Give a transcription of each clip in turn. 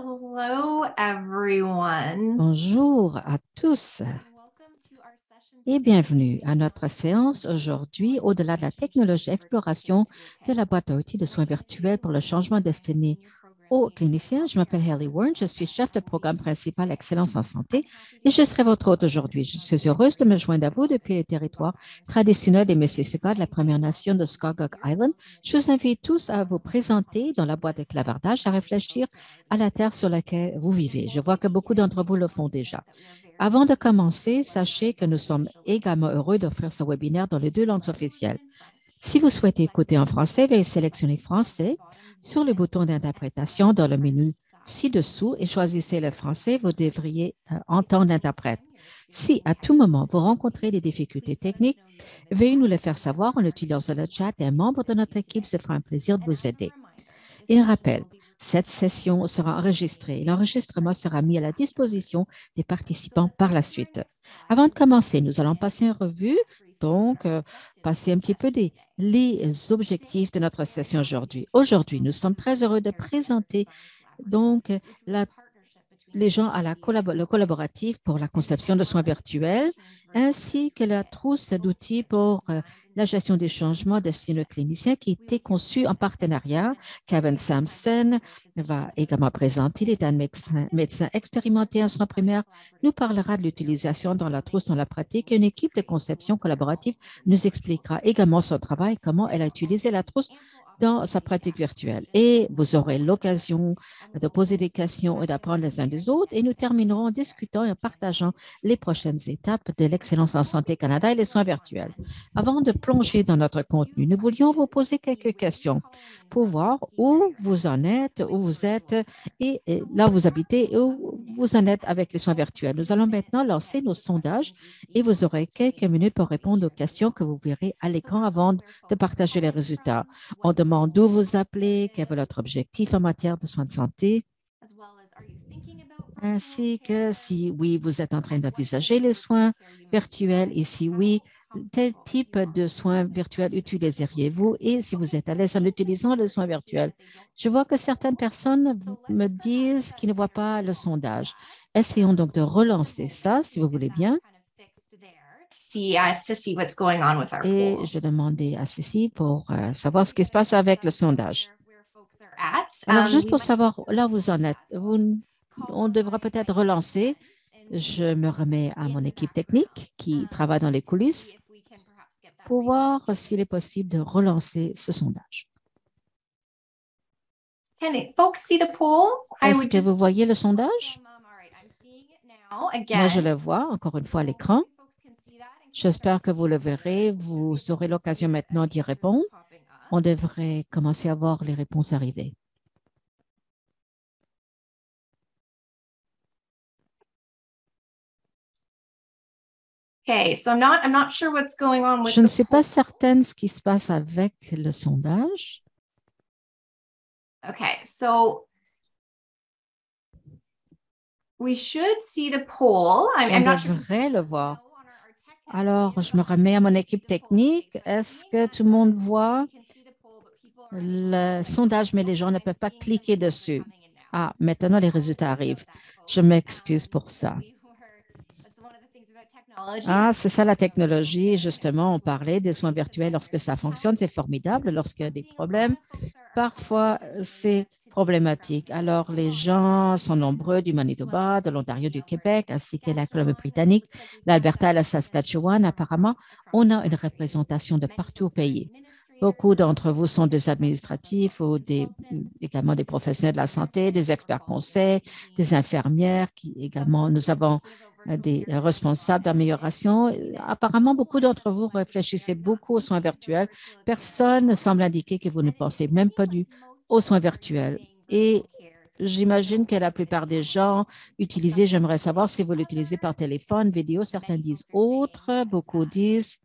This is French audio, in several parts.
Hello, everyone. Bonjour à tous et bienvenue à notre séance aujourd'hui au-delà de la technologie exploration de la boîte à outils de soins virtuels pour le changement destiné aux cliniciens. Je m'appelle Haley Warren, je suis chef de programme principal Excellence en santé et je serai votre hôte aujourd'hui. Je suis heureuse de me joindre à vous depuis les territoires traditionnels des Mississauga de la Première Nation de Scugog Island. Je vous invite tous à vous présenter dans la boîte de clavardage, à réfléchir à la terre sur laquelle vous vivez. Je vois que beaucoup d'entre vous le font déjà. Avant de commencer, sachez que nous sommes également heureux d'offrir ce webinaire dans les deux langues officielles. Si vous souhaitez écouter en français, veuillez sélectionner français sur le bouton d'interprétation dans le menu ci-dessous et choisissez le français. Vous devriez entendre l'interprète. Si à tout moment vous rencontrez des difficultés techniques, veuillez nous le faire savoir en utilisant le chat et un membre de notre équipe se fera un plaisir de vous aider. Et un rappel, cette session sera enregistrée. L'enregistrement sera mis à la disposition des participants par la suite. Avant de commencer, nous allons passer en revue, passer un petit peu les objectifs de notre session aujourd'hui. Aujourd'hui, nous sommes très heureux de présenter les gens à le collaboratif pour la conception de soins virtuels, ainsi que la trousse d'outils pour la gestion des changements destinés aux cliniciens qui a été conçue en partenariat. Kevin Sampson va également présenter. Il est un médecin expérimenté en soins primaires. Nous parlera de l'utilisation dans la trousse dans la pratique. Une équipe de conception collaborative nous expliquera également son travail, comment elle a utilisé la trousse dans sa pratique virtuelle. Et vous aurez l'occasion de poser des questions et d'apprendre les uns des autres. Et nous terminerons en discutant et en partageant les prochaines étapes de l'Excellence en santé Canada et les soins virtuels. Avant de plonger dans notre contenu, nous voulions vous poser quelques questions pour voir où vous en êtes, où vous êtes et là où vous habitez et où vous en êtes avec les soins virtuels. Nous allons maintenant lancer nos sondages et vous aurez quelques minutes pour répondre aux questions que vous verrez à l'écran avant de partager les résultats. On demande d'où vous appelez, quel est votre objectif en matière de soins de santé, ainsi que si oui, vous êtes en train d'envisager les soins virtuels et si oui, quel type de soins virtuels utiliseriez-vous et si vous êtes à l'aise en utilisant les soins virtuels. Je vois que certaines personnes me disent qu'ils ne voient pas le sondage. Essayons donc de relancer ça, si vous voulez bien. Et je demandais à Cécile pour savoir ce qui se passe avec le sondage. Alors, juste pour savoir là où vous en êtes, on devra peut-être relancer. Je me remets à mon équipe technique qui travaille dans les coulisses pour voir s'il est possible de relancer ce sondage. Est-ce que vous voyez le sondage? Moi, je le vois encore une fois à l'écran. J'espère que vous le verrez. Vous aurez l'occasion maintenant d'y répondre. On devrait commencer à voir les réponses arriver. Je ne suis pas certaine ce qui se passe avec le sondage. On devrait le voir. Alors, je me remets à mon équipe technique. Est-ce que tout le monde voit le sondage, mais les gens ne peuvent pas cliquer dessus? Ah, maintenant, les résultats arrivent. Je m'excuse pour ça. Ah, c'est ça la technologie. Justement, on parlait des soins virtuels. Lorsque ça fonctionne, c'est formidable. Lorsqu'il y a des problèmes, parfois, c'est problématique. Alors, les gens sont nombreux du Manitoba, de l'Ontario, du Québec, ainsi que la Colombie-Britannique, l'Alberta et la Saskatchewan. Apparemment, on a une représentation de partout au pays. Beaucoup d'entre vous sont des administratifs ou également des professionnels de la santé, des experts conseils, des infirmières également, nous avons des responsables d'amélioration. Apparemment, beaucoup d'entre vous réfléchissez beaucoup aux soins virtuels. Personne ne semble indiquer que vous ne pensez même pas aux soins virtuels. Et j'imagine que la plupart des gens utilisent, j'aimerais savoir si vous l'utilisez par téléphone, vidéo, certains disent autre, beaucoup disent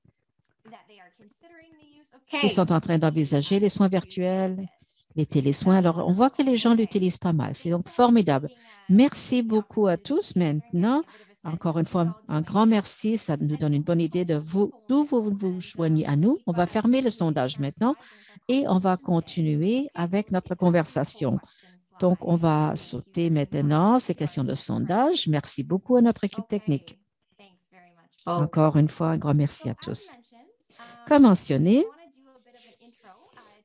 qu'ils sont en train d'envisager les soins virtuels, les télésoins. Alors, on voit que les gens l'utilisent pas mal. C'est donc formidable. Merci beaucoup à tous. Maintenant, encore une fois, un grand merci. Ça nous donne une bonne idée d'où vous joignez à nous. On va fermer le sondage maintenant et on va continuer avec notre conversation. Donc, on va sauter maintenant ces questions de sondage. Merci beaucoup à notre équipe technique. Encore une fois, un grand merci à tous. Comme mentionné,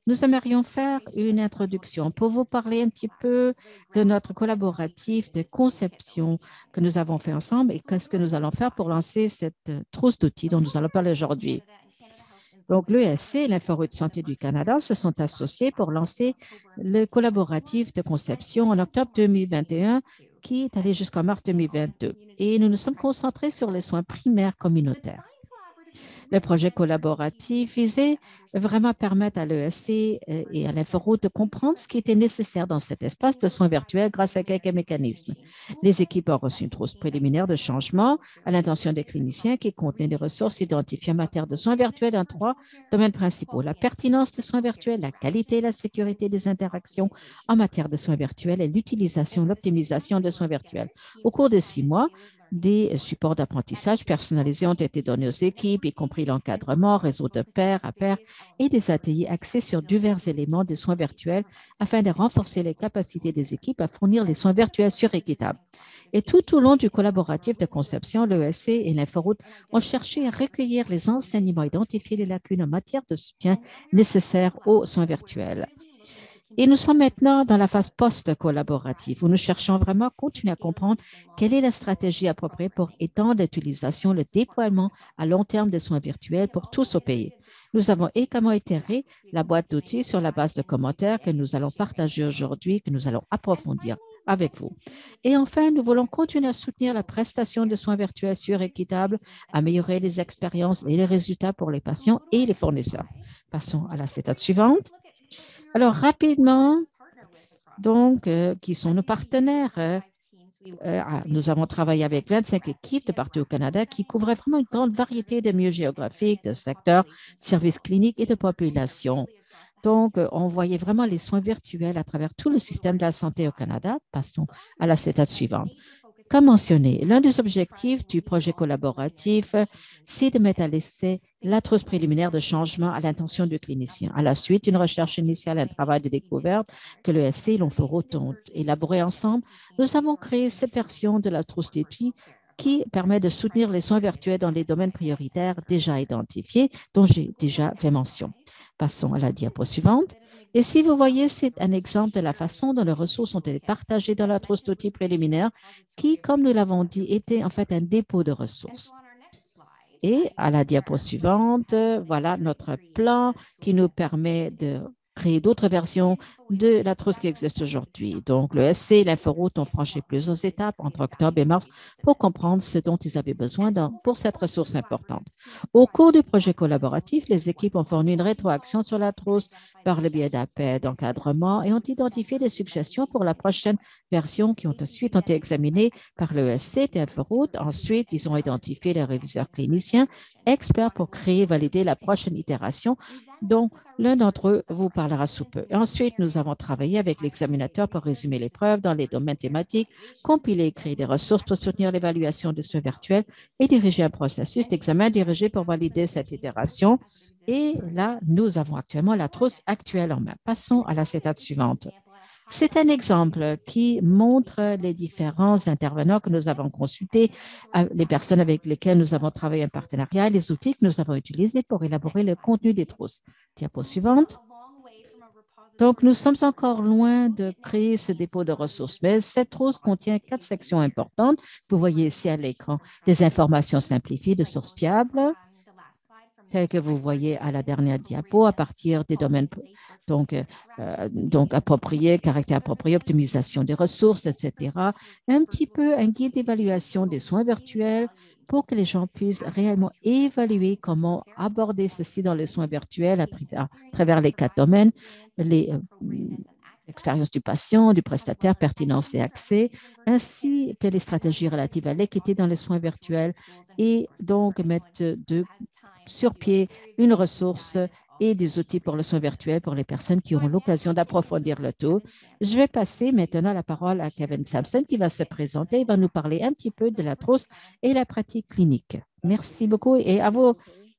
nous aimerions faire une introduction pour vous parler un petit peu de notre collaboratif de conception que nous avons fait ensemble et qu'est-ce que nous allons faire pour lancer cette trousse d'outils dont nous allons parler aujourd'hui. Donc, l'ESC et l'Inforoute Santé du Canada se sont associés pour lancer le collaboratif de conception en octobre 2021 qui est allé jusqu'en mars 2022. Et nous nous sommes concentrés sur les soins primaires communautaires. Le projet collaboratif visait vraiment à permettre à l'ESC et à l'Inforoute de comprendre ce qui était nécessaire dans cet espace de soins virtuels grâce à quelques mécanismes. Les équipes ont reçu une trousse préliminaire de changement à l'intention des cliniciens qui contenait des ressources identifiées en matière de soins virtuels dans 3 domaines principaux: la pertinence des soins virtuels, la qualité et la sécurité des interactions en matière de soins virtuels et l'utilisation, l'optimisation des soins virtuels. Au cours de 6 mois, des supports d'apprentissage personnalisés ont été donnés aux équipes, y compris l'encadrement, réseau de pairs à pairs et des ateliers axés sur divers éléments des soins virtuels afin de renforcer les capacités des équipes à fournir les soins virtuels sûrs et équitables. Et tout au long du collaboratif de conception, l'ESC et l'Inforoute ont cherché à recueillir les enseignements, identifier les lacunes en matière de soutien nécessaires aux soins virtuels. Et nous sommes maintenant dans la phase post-collaborative où nous cherchons vraiment à continuer à comprendre quelle est la stratégie appropriée pour étendre l'utilisation, le déploiement à long terme des soins virtuels pour tous au pays. Nous avons également itéré la boîte d'outils sur la base de commentaires que nous allons partager aujourd'hui, que nous allons approfondir avec vous. Et enfin, nous voulons continuer à soutenir la prestation de soins virtuels sûrs et équitables, améliorer les expériences et les résultats pour les patients et les fournisseurs. Passons à la slide suivante. Alors, rapidement, donc, qui sont nos partenaires? Nous avons travaillé avec 25 équipes de partout au Canada qui couvraient vraiment une grande variété de milieux géographiques, de secteurs, services cliniques et de populations. Donc, on voyait vraiment les soins virtuels à travers tout le système de la santé au Canada. Passons à la slide suivante. Comme mentionné, l'un des objectifs du projet collaboratif, c'est de mettre à l'essai la trousse préliminaire de changement à l'intention du clinicien. À la suite d'une recherche initiale, un travail de découverte que l'ESC et l'Inforoute ont élaboré ensemble, nous avons créé cette version de la trousse d'outils qui permet de soutenir les soins virtuels dans les domaines prioritaires déjà identifiés, dont j'ai déjà fait mention. Passons à la diapo suivante. Et si vous voyez, c'est un exemple de la façon dont les ressources ont été partagées dans la trousse d'outils préliminaire qui, comme nous l'avons dit, était en fait un dépôt de ressources. Et à la diapo suivante, voilà notre plan qui nous permet de créer d'autres versions de la trousse qui existe aujourd'hui. Donc, le SC et l'Inforoute ont franchi plusieurs étapes entre octobre et mars pour comprendre ce dont ils avaient besoin pour cette ressource importante. Au cours du projet collaboratif, les équipes ont fourni une rétroaction sur la trousse par le biais d'appels d'encadrement et ont identifié des suggestions pour la prochaine version qui ont ensuite été examinées par le SC et Inforoute. Ensuite, ils ont identifié les réviseurs cliniciens experts pour créer et valider la prochaine itération, dont l'un d'entre eux vous parlera sous peu. Et ensuite, nous avons travaillé avec l'examinateur pour résumer les preuves dans les domaines thématiques, compiler et créer des ressources pour soutenir l'évaluation des soins virtuels et diriger un processus d'examen dirigé pour valider cette itération. Et là, nous avons actuellement la trousse actuelle en main. Passons à la étape suivante. C'est un exemple qui montre les différents intervenants que nous avons consultés, les personnes avec lesquelles nous avons travaillé en partenariat et les outils que nous avons utilisés pour élaborer le contenu des trousses. Diapo suivante. Donc, nous sommes encore loin de créer ce dépôt de ressources, mais cette trousse contient 4 sections importantes. Vous voyez ici à l'écran des informations simplifiées de sources fiables, telles que vous voyez à la dernière diapo, à partir des domaines donc appropriés, caractère approprié, optimisation des ressources, etc. Un petit peu un guide d'évaluation des soins virtuels pour que les gens puissent réellement évaluer comment aborder ceci dans les soins virtuels à travers les 4 domaines, l'expérience du patient, du prestataire, pertinence et accès, ainsi que les stratégies relatives à l'équité dans les soins virtuels et donc mettre sur pied une ressource et des outils pour le soin virtuel pour les personnes qui auront l'occasion d'approfondir le tout. Je vais passer maintenant la parole à Kevin Sampson qui va se présenter. Il va nous parler un petit peu de la trousse et la pratique clinique. Merci beaucoup et à vous,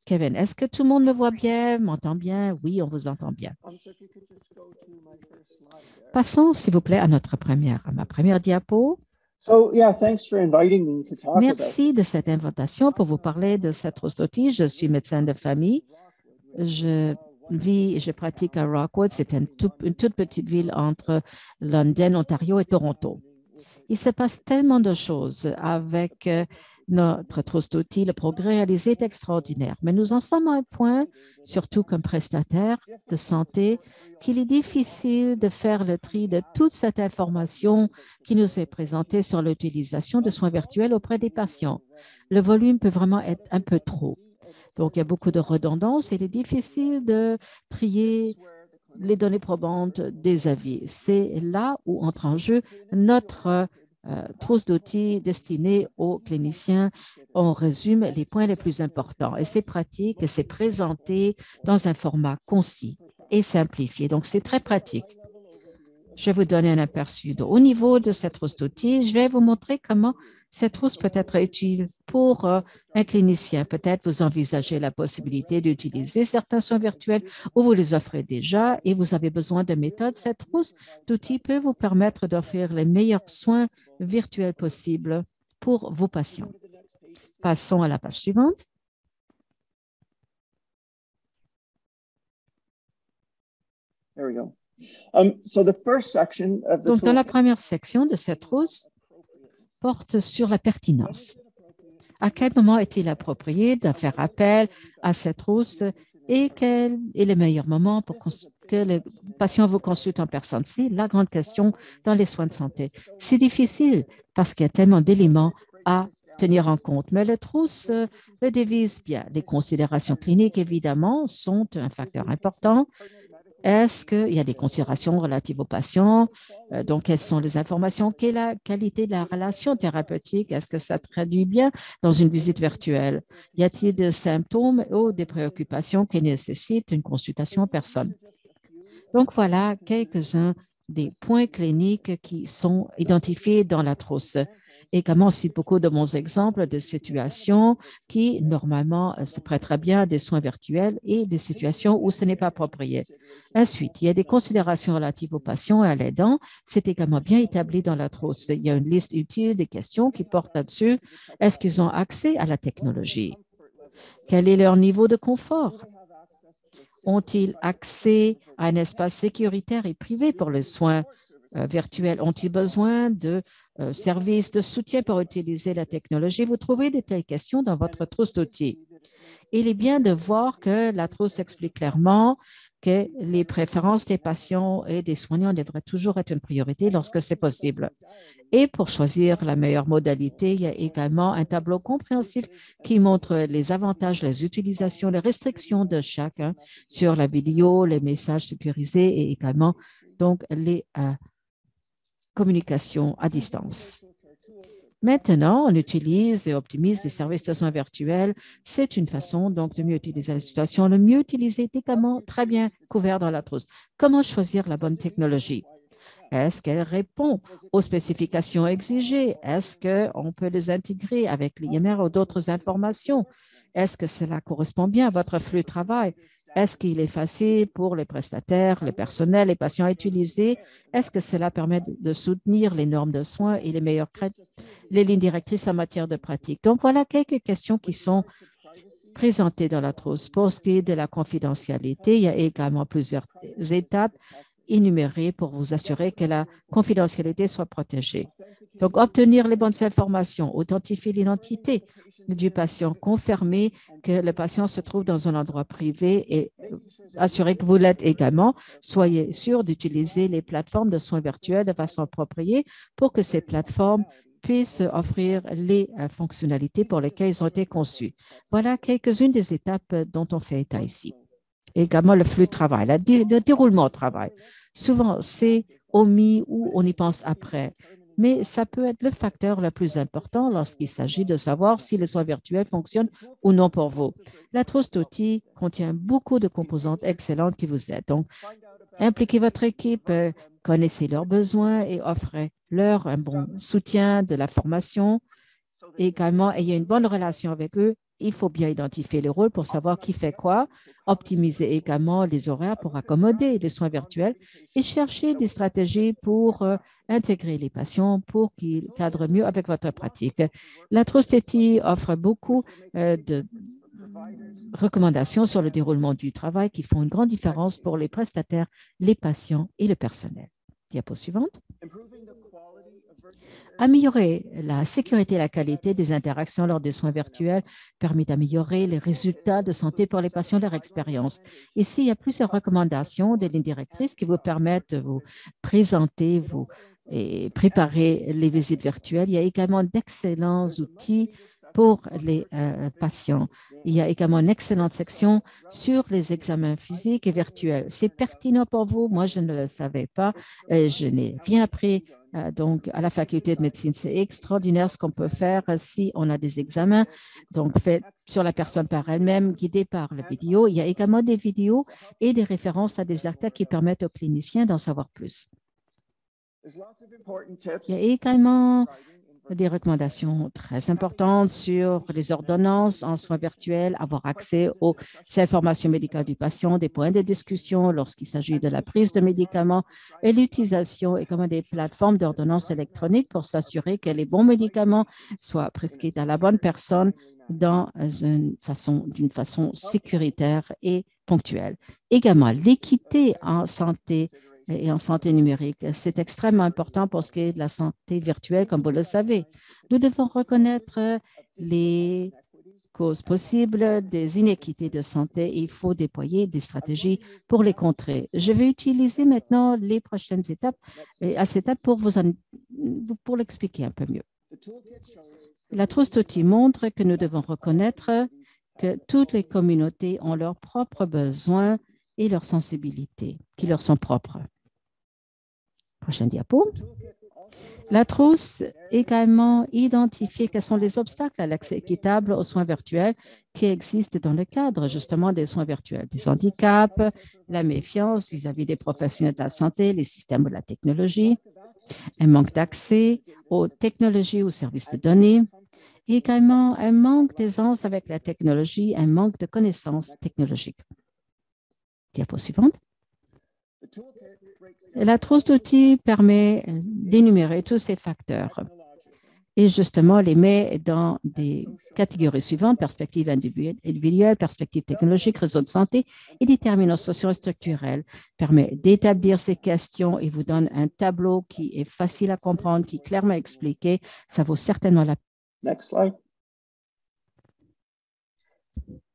Kevin, est-ce que tout le monde me voit bien, m'entend bien? Oui, on vous entend bien. Passons, s'il vous plaît, à ma première diapo. Merci de cette invitation pour vous parler de cette trostotie. Je suis médecin de famille. Je pratique à Rockwood. C'est une toute petite ville entre London, Ontario et Toronto. Il se passe tellement de choses avec notre trostotie. Le progrès réalisé est extraordinaire. Mais nous en sommes à un point, surtout comme prestataire de santé, qu'il est difficile de faire le tri de toute cette information qui nous est présentée sur l'utilisation de soins virtuels auprès des patients. Le volume peut vraiment être un peu trop. Donc, il y a beaucoup de redondance et il est difficile de trier les données probantes des avis. C'est là où entre en jeu notre trousse d'outils destinée aux cliniciens. On résume les points les plus importants et c'est pratique et c'est présenté dans un format concis et simplifié. Donc, c'est très pratique. Je vais vous donner un aperçu. Au niveau de cette trousse d'outils, je vais vous montrer comment cette trousse peut être utile pour un clinicien. Peut-être vous envisagez la possibilité d'utiliser certains soins virtuels ou vous les offrez déjà et vous avez besoin de méthodes. Cette trousse d'outils peut vous permettre d'offrir les meilleurs soins virtuels possibles pour vos patients. Passons à la page suivante. There we go. Donc, dans la première section de cette trousse, porte sur la pertinence. À quel moment est-il approprié de faire appel à cette trousse et quel est le meilleur moment pour que le patient vous consulte en personne? C'est la grande question dans les soins de santé. C'est difficile parce qu'il y a tellement d'éléments à tenir en compte, mais la trousse le dévise bien. Les considérations cliniques, évidemment, sont un facteur important. Est-ce qu'il y a des considérations relatives aux patients? Donc, quelles sont les informations? Quelle est la qualité de la relation thérapeutique? Est-ce que ça traduit bien dans une visite virtuelle? Y a-t-il des symptômes ou des préoccupations qui nécessitent une consultation en personne? Donc, voilà quelques-uns des points cliniques qui sont identifiés dans la trousse. Également, on cite beaucoup de bons exemples de situations qui, normalement, se prêteraient bien à des soins virtuels et des situations où ce n'est pas approprié. Ensuite, il y a des considérations relatives aux patients et à l'aidant. C'est également bien établi dans la trousse. Il y a une liste utile des questions qui portent là-dessus. Est-ce qu'ils ont accès à la technologie? Quel est leur niveau de confort? Ont-ils accès à un espace sécuritaire et privé pour les soins virtuels? Ont-ils besoin de services de soutien pour utiliser la technologie? Vous trouvez de telles questions dans votre trousse d'outils. Il est bien de voir que la trousse explique clairement que les préférences des patients et des soignants devraient toujours être une priorité lorsque c'est possible. Et pour choisir la meilleure modalité, il y a également un tableau compréhensif qui montre les avantages, les utilisations, les restrictions de chacun sur la vidéo, les messages sécurisés et également donc les communications à distance. Maintenant, on utilise et optimise des services de soins virtuels. C'est une façon donc de mieux utiliser la situation. Le mieux utilisé est également très bien couvert dans la trousse. Comment choisir la bonne technologie? Est-ce qu'elle répond aux spécifications exigées? Est-ce qu'on peut les intégrer avec l'IMR ou d'autres informations? Est-ce que cela correspond bien à votre flux de travail? Est-ce qu'il est facile pour les prestataires, les personnels, les patients à utiliser? Est-ce que cela permet de soutenir les normes de soins et les lignes directrices en matière de pratique? Donc, voilà quelques questions qui sont présentées dans la trousse. Pour ce qui est de la confidentialité, il y a également plusieurs étapes énumérées pour vous assurer que la confidentialité soit protégée. Donc, obtenir les bonnes informations, authentifier l'identité du patient, confirmer que le patient se trouve dans un endroit privé et assurer que vous l'êtes également. Soyez sûr d'utiliser les plateformes de soins virtuels de façon appropriée pour que ces plateformes puissent offrir les fonctionnalités pour lesquelles ils ont été conçus. Voilà quelques-unes des étapes dont on fait état ici. Également le flux de travail, le déroulement au travail. Souvent, c'est omis ou on y pense après, mais ça peut être le facteur le plus important lorsqu'il s'agit de savoir si le soin virtuel fonctionne ou non pour vous. La trousse d'outils contient beaucoup de composantes excellentes qui vous aident. Donc, impliquez votre équipe, connaissez leurs besoins et offrez-leur un bon soutien, de la formation. Également, ayez une bonne relation avec eux il faut bien identifier les rôles pour savoir qui fait quoi, optimiser également les horaires pour accommoder les soins virtuels et chercher des stratégies pour intégrer les patients pour qu'ils cadrent mieux avec votre pratique. La Trusteti offre beaucoup de recommandations sur le déroulement du travail qui font une grande différence pour les prestataires, les patients et le personnel. Diapo suivante. Améliorer la sécurité et la qualité des interactions lors des soins virtuels permet d'améliorer les résultats de santé pour les patients de leur expérience. Ici, il y a plusieurs recommandations des lignes directrices qui vous permettent de vous présenter et préparer les visites virtuelles. Il y a également d'excellents outils pour les patients. Il y a également une excellente section sur les examens physiques et virtuels. C'est pertinent pour vous. Moi, je ne le savais pas. Je n'ai rien appris. Donc, à la faculté de médecine, c'est extraordinaire ce qu'on peut faire si on a des examens, donc faits sur la personne par elle-même, guidés par la vidéo. Il y a également des vidéos et des références à des articles qui permettent aux cliniciens d'en savoir plus. Il y a également des recommandations très importantes sur les ordonnances en soins virtuels, avoir accès aux informations médicales du patient, des points de discussion lorsqu'il s'agit de la prise de médicaments et l'utilisation également des plateformes d'ordonnance électronique pour s'assurer que les bons médicaments soient prescrits à la bonne personne d'une façon sécuritaire et ponctuelle. Également, l'équité en santé et en santé numérique. C'est extrêmement important pour ce qui est de la santé virtuelle, comme vous le savez. Nous devons reconnaître les causes possibles des inéquités de santé et il faut déployer des stratégies pour les contrer. Je vais utiliser maintenant les prochaines étapes pour l'expliquer un peu mieux. La Trusteti montre que nous devons reconnaître que toutes les communautés ont leurs propres besoins et leurs sensibilités qui leur sont propres. Prochaine diapo. La trousse également identifie quels sont les obstacles à l'accès équitable aux soins virtuels qui existent dans le cadre justement des soins virtuels, des handicaps, la méfiance vis-à-vis des professionnels de la santé, les systèmes de la technologie, un manque d'accès aux technologies, aux services de données, et également un manque d'aisance avec la technologie, un manque de connaissances technologiques. Diapo suivante. La trousse d'outils permet d'énumérer tous ces facteurs et justement les met dans des catégories suivantes: perspective individuelle, perspective technologique, réseau de santé et déterminants sociaux et structurels. Permet d'établir ces questions et vous donne un tableau qui est facile à comprendre, qui est clairement expliqué. Ça vaut certainement la peine. Next slide.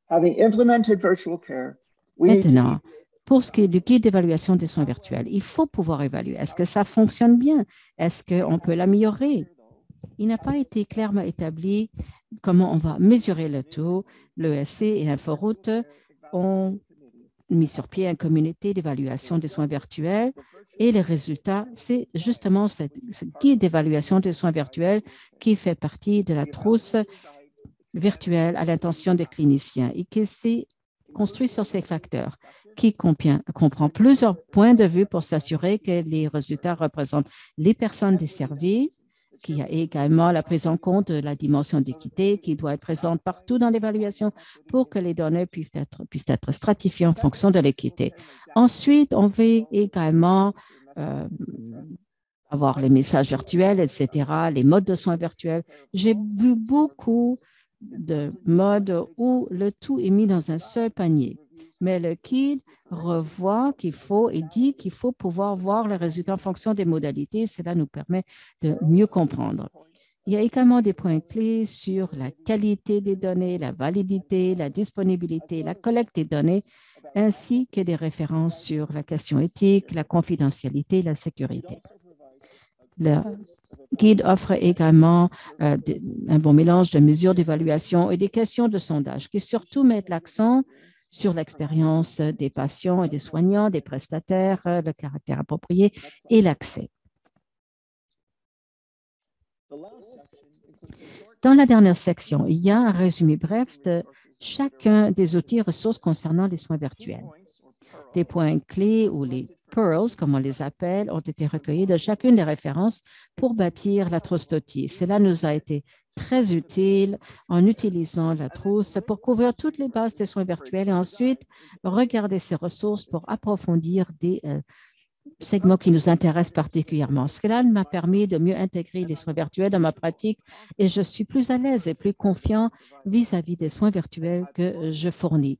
Having implemented virtual care, Maintenant, pour ce qui est du guide d'évaluation des soins virtuels, il faut pouvoir évaluer. Est-ce que ça fonctionne bien? Est-ce qu'on peut l'améliorer? Il n'a pas été clairement établi comment on va mesurer le taux. L'ESC et Inforoute ont mis sur pied une communauté d'évaluation des soins virtuels et les résultats, c'est justement ce guide d'évaluation des soins virtuels qui fait partie de la trousse virtuelle à l'intention des cliniciens et qui s'est construit sur ces facteurs, qui comprend plusieurs points de vue pour s'assurer que les résultats représentent les personnes desservies, qu'il y a également la prise en compte de la dimension d'équité qui doit être présente partout dans l'évaluation pour que les données puissent être stratifiées en fonction de l'équité. Ensuite, on veut également avoir les messages virtuels, etc., les modes de soins virtuels. J'ai vu beaucoup de modes où le tout est mis dans un seul panier. Mais le guide revoit qu'il faut et dit qu'il faut pouvoir voir les résultats en fonction des modalités. Cela nous permet de mieux comprendre. Il y a également des points clés sur la qualité des données, la validité, la disponibilité, la collecte des données, ainsi que des références sur la question éthique, la confidentialité et la sécurité. Le guide offre également un bon mélange de mesures d'évaluation et des questions de sondage qui surtout mettent l'accent sur l'expérience des patients et des soignants, des prestataires, le caractère approprié et l'accès. Dans la dernière section, il y a un résumé bref de chacun des outils et ressources concernant les soins virtuels. Des points clés ou les Pearls, comme on les appelle, ont été recueillis de chacune des références pour bâtir la trousse d'outils. Cela nous a été très utile en utilisant la trousse pour couvrir toutes les bases des soins virtuels et ensuite regarder ces ressources pour approfondir des segments qui nous intéressent particulièrement. Cela m'a permis de mieux intégrer les soins virtuels dans ma pratique et je suis plus à l'aise et plus confiant vis-à-vis des soins virtuels que je fournis.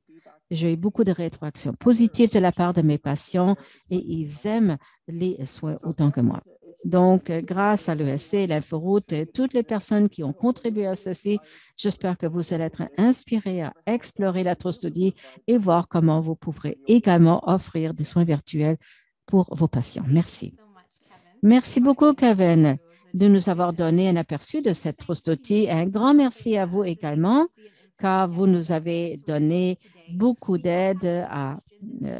J'ai eu beaucoup de rétroactions positives de la part de mes patients et ils aiment les soins autant que moi. Donc, grâce à l'ESC, l'Inforoute et toutes les personnes qui ont contribué à ceci, j'espère que vous allez être inspirés à explorer la trousse d'outils et voir comment vous pourrez également offrir des soins virtuels pour vos patients. Merci. Merci beaucoup, Kevin, de nous avoir donné un aperçu de cette trousse d'outils. Un grand merci à vous également, car vous nous avez donné beaucoup d'aide à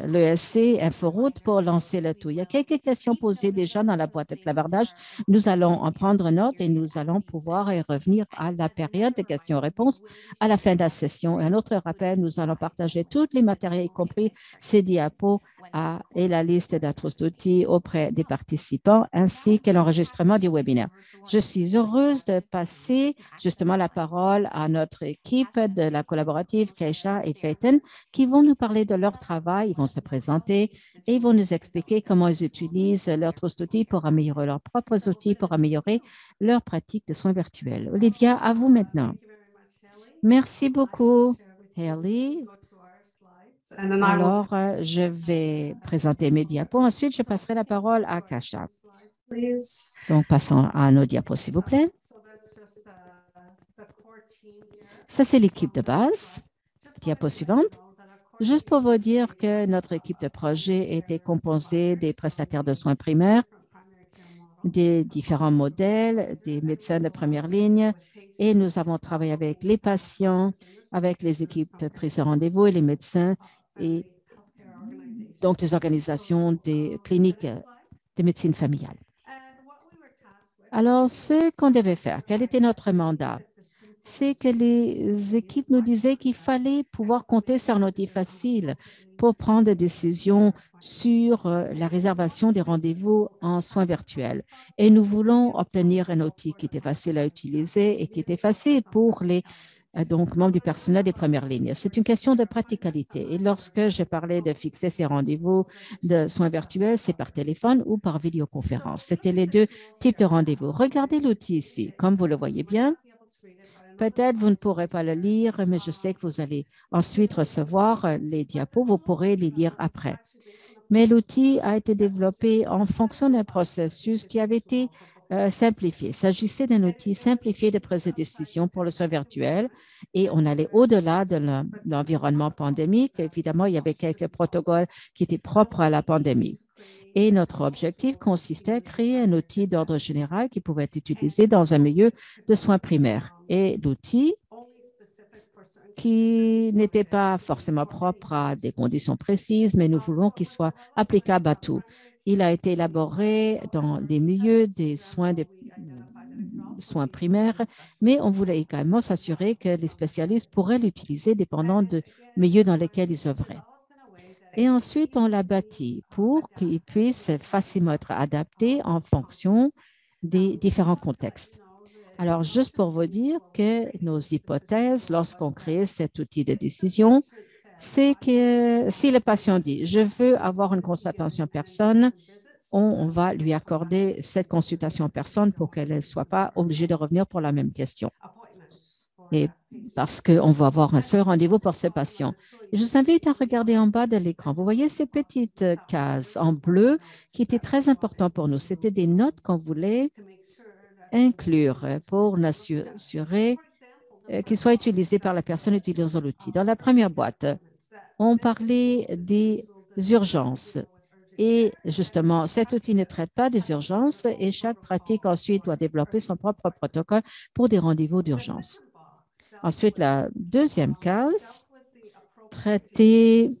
l'ESC Inforoute pour lancer le tout. Il y a quelques questions posées déjà dans la boîte de clavardage. Nous allons en prendre note et nous allons pouvoir y revenir à la période de questions-réponses à la fin de la session. Et un autre rappel, nous allons partager tous les matériels, y compris ces diapos et la liste de la trousse d'outils auprès des participants, ainsi que l'enregistrement du webinaire. Je suis heureuse de passer justement la parole à notre équipe de la collaborative, Keisha et Phaeton, qui vont nous parler de leur travail, ils vont se présenter et ils vont nous expliquer comment ils utilisent leur trousse d'outils pour améliorer leurs propres outils, pour améliorer leur pratique de soins virtuels. Olivia, à vous maintenant. Merci beaucoup, Haley. Alors, je vais présenter mes diapos. Ensuite, je passerai la parole à Kasha. Donc, passons à nos diapos, s'il vous plaît. Ça, c'est l'équipe de base. Diapo suivante. Juste pour vous dire que notre équipe de projet était composée des prestataires de soins primaires, des différents modèles, des médecins de première ligne, et nous avons travaillé avec les patients, avec les équipes de prise de rendez-vous et les médecins, et donc les organisations des cliniques de médecine familiale. Alors, ce qu'on devait faire, quel était notre mandat? C'est que les équipes nous disaient qu'il fallait pouvoir compter sur un outil facile pour prendre des décisions sur la réservation des rendez-vous en soins virtuels. Et nous voulons obtenir un outil qui était facile à utiliser et qui était facile pour les membres du personnel des premières lignes. C'est une question de praticalité. Et lorsque je parlais de fixer ces rendez-vous de soins virtuels, c'est par téléphone ou par vidéoconférence. C'était les deux types de rendez-vous. Regardez l'outil ici. Comme vous le voyez bien, peut-être vous ne pourrez pas le lire, mais je sais que vous allez ensuite recevoir les diapos. Vous pourrez les lire après. Mais l'outil a été développé en fonction d'un processus qui avait été simplifié. Il s'agissait d'un outil simplifié de prise de décision pour le soin virtuel et on allait au-delà de l'environnement pandémique. Évidemment, il y avait quelques protocoles qui étaient propres à la pandémie. Et notre objectif consistait à créer un outil d'ordre général qui pouvait être utilisé dans un milieu de soins primaires. Et l'outil qui n'était pas forcément propre à des conditions précises, mais nous voulons qu'il soit applicable à tout. Il a été élaboré dans les milieux des soins primaires, mais on voulait également s'assurer que les spécialistes pourraient l'utiliser dépendant du milieu dans lequel ils œuvraient. Et ensuite, on l'a bâti pour qu'il puisse facilement être adapté en fonction des différents contextes. Alors, juste pour vous dire que nos hypothèses, lorsqu'on crée cet outil de décision, c'est que si le patient dit « je veux avoir une consultation en personne », on va lui accorder cette consultation en personne pour qu'elle ne soit pas obligée de revenir pour la même question. Et parce qu'on va avoir un seul rendez-vous pour ce patient. Je vous invite à regarder en bas de l'écran. Vous voyez ces petites cases en bleu qui étaient très importantes pour nous. C'était des notes qu'on voulait inclure pour s'assurer qu'ils soient utilisés par la personne utilisant l'outil. Dans la première boîte, on parlait des urgences. Et justement, cet outil ne traite pas des urgences et chaque pratique ensuite doit développer son propre protocole pour des rendez-vous d'urgence. Ensuite, la deuxième case traitait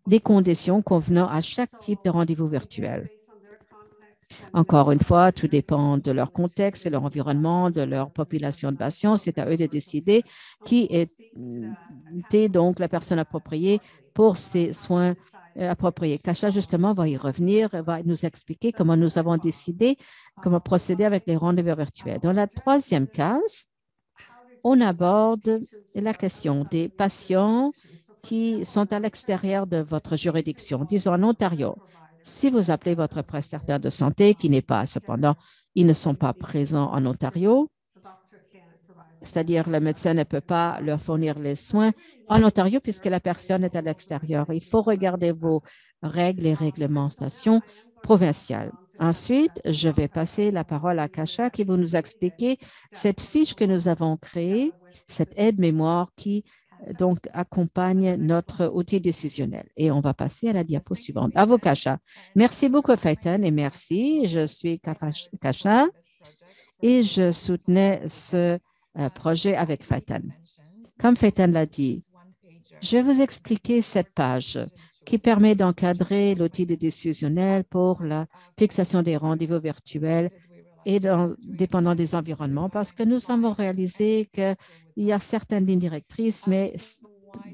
des conditions convenant à chaque type de rendez-vous virtuel. Encore une fois, tout dépend de leur contexte, de leur environnement, de leur population de patients. C'est à eux de décider qui était donc la personne appropriée pour ces soins approprié. Kasha, justement, va y revenir, va nous expliquer comment nous avons décidé, comment procéder avec les rendez-vous virtuels. Dans la troisième case, on aborde la question des patients qui sont à l'extérieur de votre juridiction, disons en Ontario. Si vous appelez votre prestataire de santé, qui n'est pas, cependant, ils ne sont pas présents en Ontario, c'est-à-dire le médecin ne peut pas leur fournir les soins en Ontario puisque la personne est à l'extérieur. Il faut regarder vos règles et réglementations provinciales. Ensuite, je vais passer la parole à Kasha qui va nous expliquer cette fiche que nous avons créée, cette aide-mémoire qui donc accompagne notre outil décisionnel. Et on va passer à la diapo suivante. À vous, Kasha. Merci beaucoup, Phaeton, et merci. Je suis Kasha et je soutenais ce projet avec Phaeton. Comme Phaeton l'a dit, je vais vous expliquer cette page qui permet d'encadrer l'outil décisionnel pour la fixation des rendez-vous virtuels et dépendant des environnements, parce que nous avons réalisé qu'il y a certaines lignes directrices, mais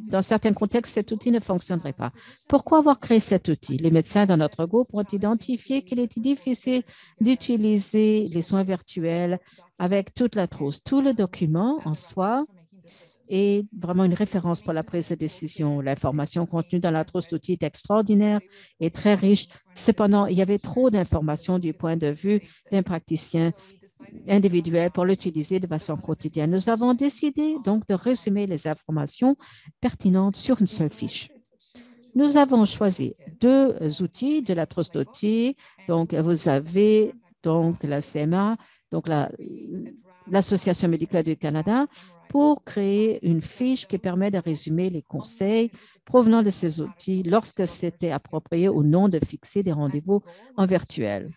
dans certains contextes, cet outil ne fonctionnerait pas. Pourquoi avoir créé cet outil? Les médecins dans notre groupe ont identifié qu'il était difficile d'utiliser les soins virtuels avec toute la trousse. Tout le document en soi est vraiment une référence pour la prise de décision. L'information contenue dans la trousse d'outils est extraordinaire et très riche. Cependant, il y avait trop d'informations du point de vue d'un praticien individuel pour l'utiliser de façon quotidienne. Nous avons décidé donc de résumer les informations pertinentes sur une seule fiche. Nous avons choisi deux outils de la trousse d'outils. Donc, vous avez donc la CMA, donc l'Association médicale du Canada, pour créer une fiche qui permet de résumer les conseils provenant de ces outils lorsque c'était approprié ou non de fixer des rendez-vous en virtuel.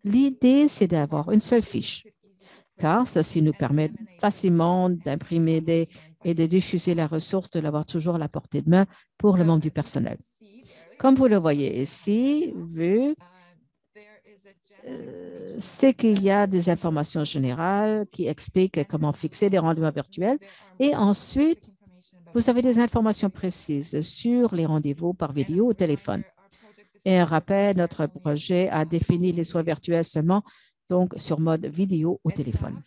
L'idée, c'est d'avoir une seule fiche, car ceci nous permet facilement d'imprimer et de diffuser la ressource, de l'avoir toujours à la portée de main pour le membre du personnel. Comme vous le voyez ici, c'est qu'il y a des informations générales qui expliquent comment fixer des rendez-vous virtuels et ensuite, vous avez des informations précises sur les rendez-vous par vidéo ou téléphone. Et un rappel, notre projet a défini les soins virtuels seulement donc sur mode vidéo au téléphone.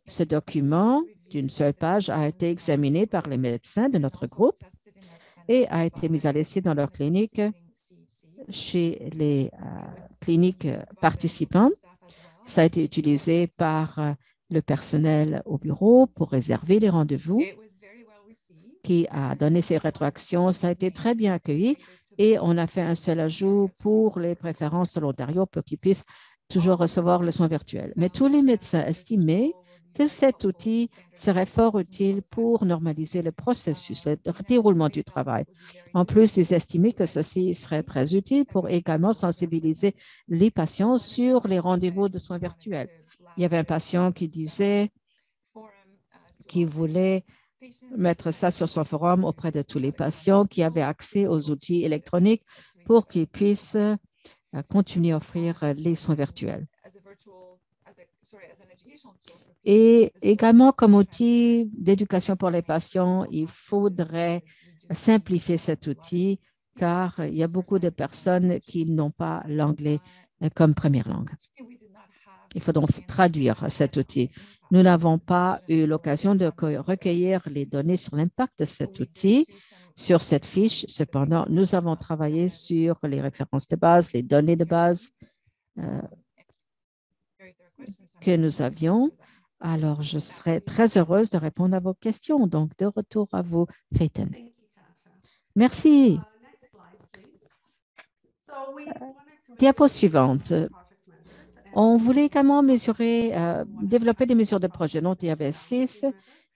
Ce document d'une seule page a été examiné par les médecins de notre groupe et a été mis à l'essai dans leur clinique chez les cliniques participantes. Ça a été utilisé par le personnel au bureau pour réserver les rendez-vous qui a donné ses rétroactions. Ça a été très bien accueilli et on a fait un seul ajout pour les préférences de l'Ontario pour qu'ils puissent toujours recevoir le soin virtuel. Mais tous les médecins estimaient que cet outil serait fort utile pour normaliser le processus, le déroulement du travail. En plus, ils estimaient que ceci serait très utile pour également sensibiliser les patients sur les rendez-vous de soins virtuels. Il y avait un patient qui disait qu'il voulait mettre ça sur son forum auprès de tous les patients qui avaient accès aux outils électroniques pour qu'ils puissent continuer à offrir les soins virtuels. Et également, comme outil d'éducation pour les patients, il faudrait simplifier cet outil car il y a beaucoup de personnes qui n'ont pas l'anglais comme première langue. Il faut donc traduire cet outil. Nous n'avons pas eu l'occasion de recueillir les données sur l'impact de cet outil sur cette fiche. Cependant, nous avons travaillé sur les références de base, les données de base que nous avions. Alors, je serais très heureuse de répondre à vos questions. Donc, de retour à vous, Phaeton. Merci. Diapo suivante. On voulait également mesurer, développer des mesures de projet. Donc, il y avait 6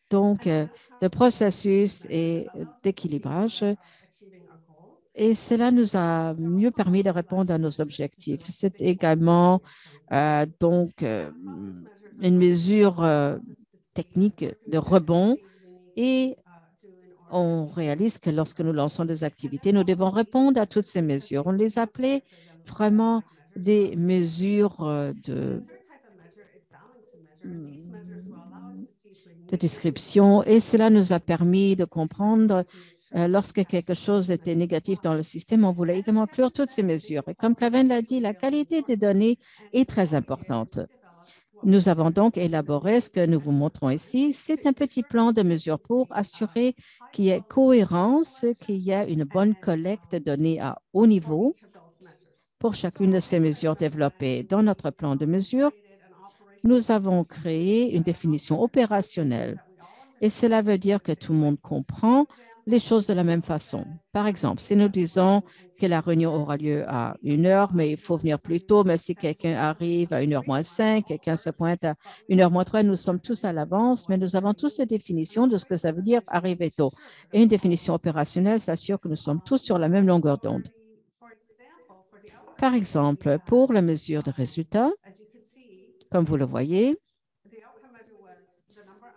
donc, de processus et d'équilibrage. Et cela nous a mieux permis de répondre à nos objectifs. C'est également une mesure technique de rebond et on réalise que lorsque nous lançons des activités, nous devons répondre à toutes ces mesures. On les appelait vraiment des mesures de description et cela nous a permis de comprendre Lorsque quelque chose était négatif dans le système, on voulait également inclure toutes ces mesures. Et comme Kevin l'a dit, la qualité des données est très importante. Nous avons donc élaboré ce que nous vous montrons ici. C'est un petit plan de mesures pour assurer qu'il y ait cohérence, qu'il y ait une bonne collecte de données à haut niveau pour chacune de ces mesures développées. Dans notre plan de mesures, nous avons créé une définition opérationnelle et cela veut dire que tout le monde comprend les choses de la même façon. Par exemple, si nous disons que la réunion aura lieu à 1 heure, mais il faut venir plus tôt, mais si quelqu'un arrive à 1h moins 5, quelqu'un se pointe à 1h moins 3, nous sommes tous à l'avance, mais nous avons tous une définition de ce que ça veut dire arriver tôt. Et une définition opérationnelle s'assure que nous sommes tous sur la même longueur d'onde. Par exemple, pour la mesure de résultat, comme vous le voyez,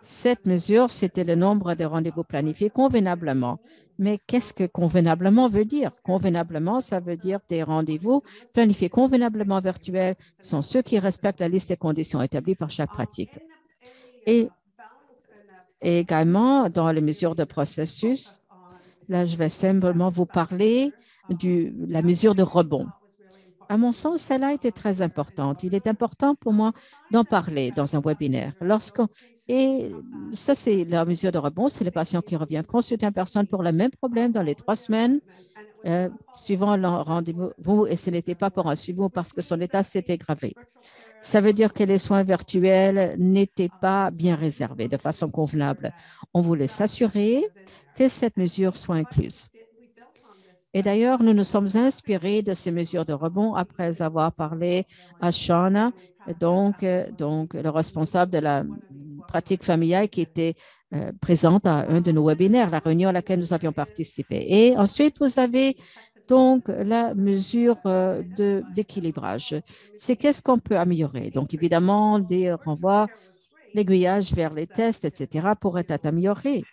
cette mesure, c'était le nombre de rendez-vous planifiés convenablement. Mais qu'est-ce que convenablement veut dire? Convenablement, ça veut dire des rendez-vous planifiés convenablement virtuels sont ceux qui respectent la liste des conditions établies par chaque pratique. Et également, dans les mesures de processus, là, je vais simplement vous parler de la mesure de rebond. À mon sens, celle-là était très importante. Il est important pour moi d'en parler dans un webinaire. Et ça, c'est la mesure de rebond. C'est le patient qui revient consulter une personne pour le même problème dans les 3 semaines suivant le rendez-vous et ce n'était pas pour un suivi parce que son état s'était aggravé. Ça veut dire que les soins virtuels n'étaient pas bien réservés de façon convenable. On voulait s'assurer que cette mesure soit incluse. Et d'ailleurs, nous nous sommes inspirés de ces mesures de rebond après avoir parlé à Shauna, donc le responsable de la pratique familiale qui était présente à un de nos webinaires, la réunion à laquelle nous avions participé. Et ensuite, vous avez donc la mesure d'équilibrage. C'est qu'est-ce qu'on peut améliorer. Donc, évidemment, des renvois, l'aiguillage vers les tests, etc., pourraient être améliorés.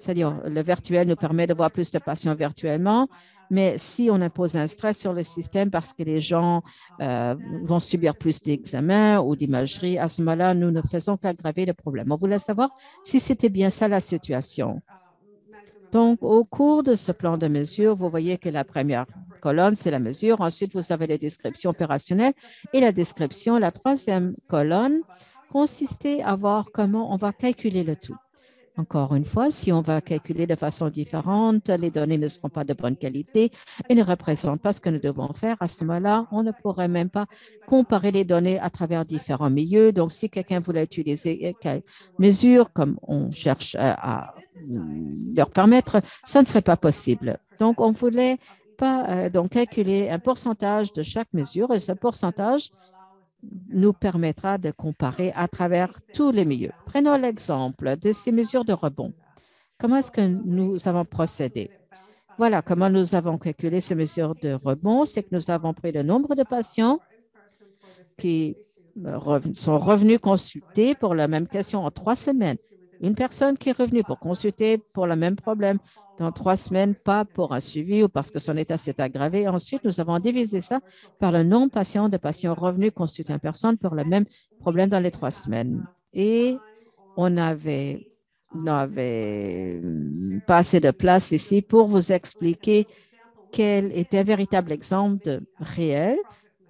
C'est-à-dire, le virtuel nous permet de voir plus de patients virtuellement, mais si on impose un stress sur le système parce que les gens vont subir plus d'examens ou d'imagerie, à ce moment-là, nous ne faisons qu'aggraver le problème. On voulait savoir si c'était bien ça la situation. Donc, au cours de ce plan de mesure, vous voyez que la première colonne, c'est la mesure. Ensuite, vous avez les descriptions opérationnelles et la description. La troisième colonne consistait à voir comment on va calculer le tout. Encore une fois, si on va calculer de façon différente, les données ne seront pas de bonne qualité et ne représentent pas ce que nous devons faire. À ce moment-là, on ne pourrait même pas comparer les données à travers différents milieux. Donc, si quelqu'un voulait utiliser quelle mesure, comme on cherche à leur permettre, ça ne serait pas possible. Donc, on voulait pas donc calculer un pourcentage de chaque mesure et ce pourcentage nous permettra de comparer à travers tous les milieux. Prenons l'exemple de ces mesures de rebond. Comment est-ce que nous avons procédé? Voilà comment nous avons calculé ces mesures de rebond. C'est que nous avons pris le nombre de patients qui sont revenus consulter pour la même question en 3 semaines. Une personne qui est revenue pour consulter pour le même problème dans 3 semaines, pas pour un suivi ou parce que son état s'est aggravé. Ensuite, nous avons divisé ça par le nombre de patients revenus consulter une personne pour le même problème dans les 3 semaines. Et on n'avait pas assez de place ici pour vous expliquer quel était un véritable exemple réel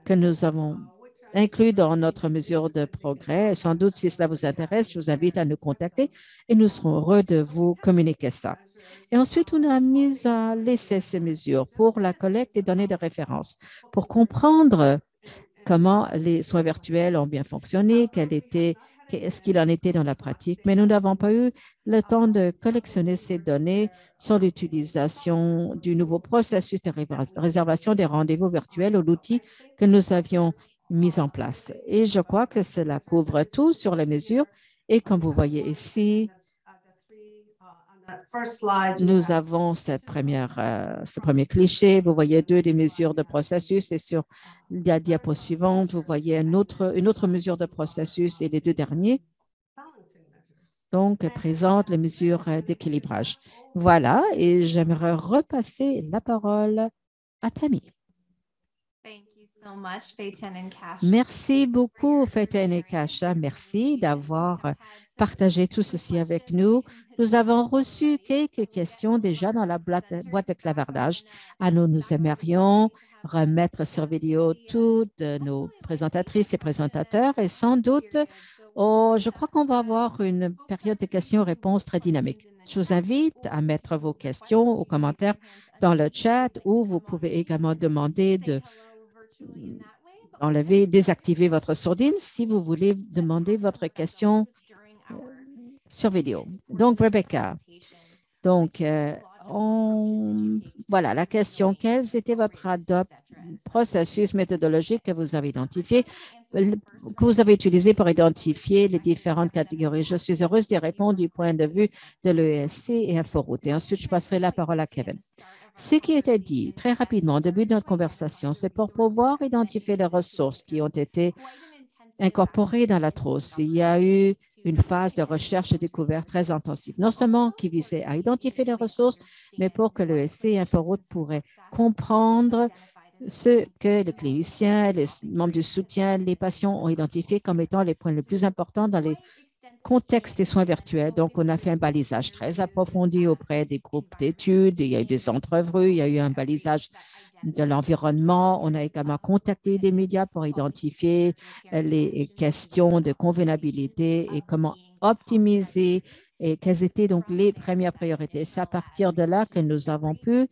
que nous avons inclus dans notre mesure de progrès. Sans doute, si cela vous intéresse, je vous invite à nous contacter et nous serons heureux de vous communiquer ça. Et ensuite, on a mis à l'essai ces mesures pour la collecte des données de référence, pour comprendre comment les soins virtuels ont bien fonctionné, qu'est-ce qu'il en était dans la pratique, mais nous n'avons pas eu le temps de collectionner ces données sur l'utilisation du nouveau processus de réservation des rendez-vous virtuels ou l'outil que nous avions mis en place. Et je crois que cela couvre tout sur les mesures. Et comme vous voyez ici, nous avons ce premier cliché. Vous voyez 2 des mesures de processus et sur la diapo suivante, vous voyez une autre mesure de processus et les 2 derniers. Donc, présente les mesures d'équilibrage. Voilà, et j'aimerais repasser la parole à Tammy. Merci beaucoup, Faten et Kasha. Merci d'avoir partagé tout ceci avec nous. Nous avons reçu quelques questions déjà dans la boîte de clavardage. Nous aimerions remettre sur vidéo toutes nos présentatrices et présentateurs et sans doute, je crois qu'on va avoir une période de questions-réponses très dynamique. Je vous invite à mettre vos questions ou commentaires dans le chat ou vous pouvez également demander désactiver votre sourdine si vous voulez demander votre question sur vidéo. Donc, Rebecca, voilà la question. Quels étaient votre processus méthodologique que vous avez identifié, que vous avez utilisé pour identifier les différentes catégories? Je suis heureuse d'y répondre du point de vue de l'ESC et InfoRoute. Et ensuite, je passerai la parole à Kevin. Ce qui était dit très rapidement au début de notre conversation, c'est pour pouvoir identifier les ressources qui ont été incorporées dans la trousse. Il y a eu une phase de recherche et découverte très intensive, non seulement qui visait à identifier les ressources, mais pour que l'ESC et InfoRoute pourraient comprendre ce que les cliniciens, les membres du soutien, les patients ont identifié comme étant les points les plus importants dans les contexte des soins virtuels. Donc, on a fait un balisage très approfondi auprès des groupes d'études. Il y a eu des entrevues, il y a eu un balisage de l'environnement. On a également contacté des médias pour identifier les questions de convenabilité et comment optimiser et quelles étaient donc les premières priorités. C'est à partir de là que nous avons pu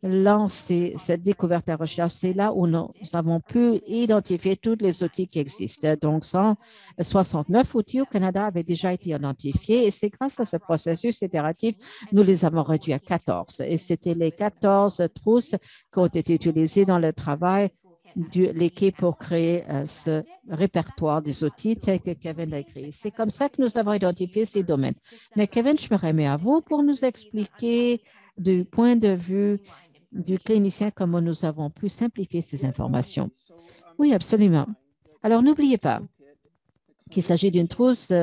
lancer cette découverte à recherche. C'est là où nous avons pu identifier tous les outils qui existent. Donc, 169 outils au Canada avaient déjà été identifiés et c'est grâce à ce processus itératif, nous les avons réduits à 14. Et c'était les 14 trousses qui ont été utilisées dans le travail de l'équipe pour créer ce répertoire des outils tel que Kevin l'a écrit. C'est comme ça que nous avons identifié ces domaines. Mais Kevin, je me remets à vous pour nous expliquer du point de vue du clinicien comment nous avons pu simplifier ces informations. Oui, absolument. Alors, n'oubliez pas qu'il s'agit d'une trousse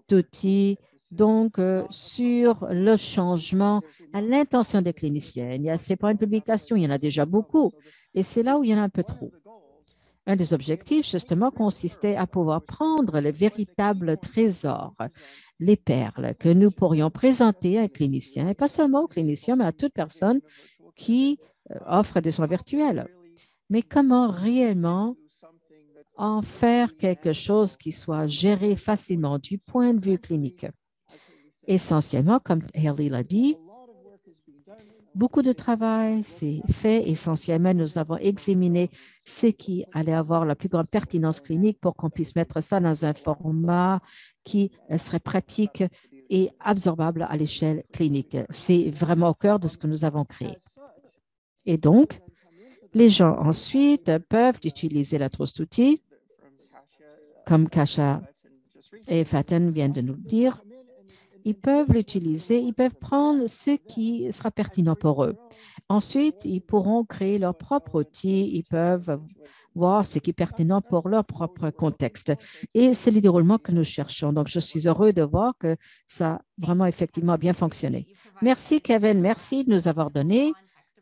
d'outils donc sur le changement à l'intention des cliniciens. Il y a ces points de publication, il y en a déjà beaucoup et c'est là où il y en a un peu trop. Un des objectifs, justement, consistait à pouvoir prendre le véritable trésor, les perles que nous pourrions présenter à un clinicien, et pas seulement aux cliniciens, mais à toute personne qui offre des soins virtuels. Mais comment réellement en faire quelque chose qui soit géré facilement du point de vue clinique? Essentiellement, comme Haley l'a dit, beaucoup de travail s'est fait. Essentiellement, nous avons examiné ce qui allait avoir la plus grande pertinence clinique pour qu'on puisse mettre ça dans un format qui serait pratique et absorbable à l'échelle clinique. C'est vraiment au cœur de ce que nous avons créé. Et donc, les gens ensuite peuvent utiliser la trousse d'outils, comme Kasha et Faten viennent de nous le dire. Ils peuvent l'utiliser, ils peuvent prendre ce qui sera pertinent pour eux. Ensuite, ils pourront créer leur propre outil, ils peuvent voir ce qui est pertinent pour leur propre contexte. Et c'est le déroulement que nous cherchons. Donc, je suis heureux de voir que ça a vraiment effectivement bien fonctionné. Merci, Kevin. Merci de nous avoir donné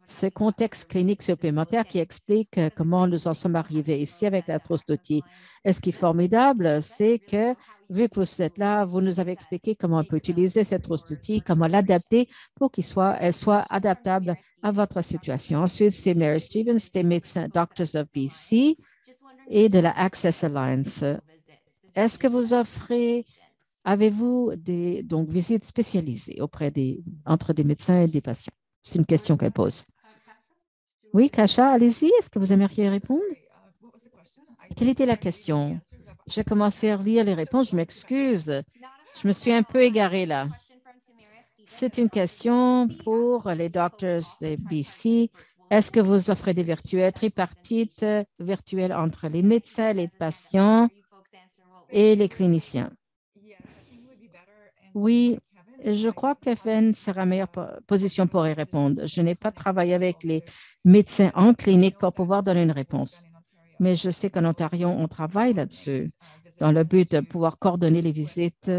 ce contexte clinique supplémentaire qui explique comment nous en sommes arrivés ici avec la trousse d'outils. Et ce qui est formidable, c'est que, vu que vous êtes là, vous nous avez expliqué comment on peut utiliser cette trousse d'outils, comment l'adapter pour qu'elle soit adaptable à votre situation. Ensuite, c'est Mary Stevens, des médecins Doctors of BC et de la Access Alliance. Est-ce que vous avez-vous des visites spécialisées entre des médecins et des patients? C'est une question qu'elle pose. Oui, Kasha, allez-y. Est-ce que vous aimeriez répondre? Quelle était la question? J'ai commencé à lire les réponses. Je m'excuse. Je me suis un peu égarée là. C'est une question pour les doctors de BC. Est-ce que vous offrez des virtuels tripartites virtuels entre les médecins, les patients et les cliniciens? Oui. Je crois que Kevin sera en meilleure position pour y répondre. Je n'ai pas travaillé avec les médecins en clinique pour pouvoir donner une réponse. Mais je sais qu'en Ontario, on travaille là-dessus dans le but de pouvoir coordonner les visites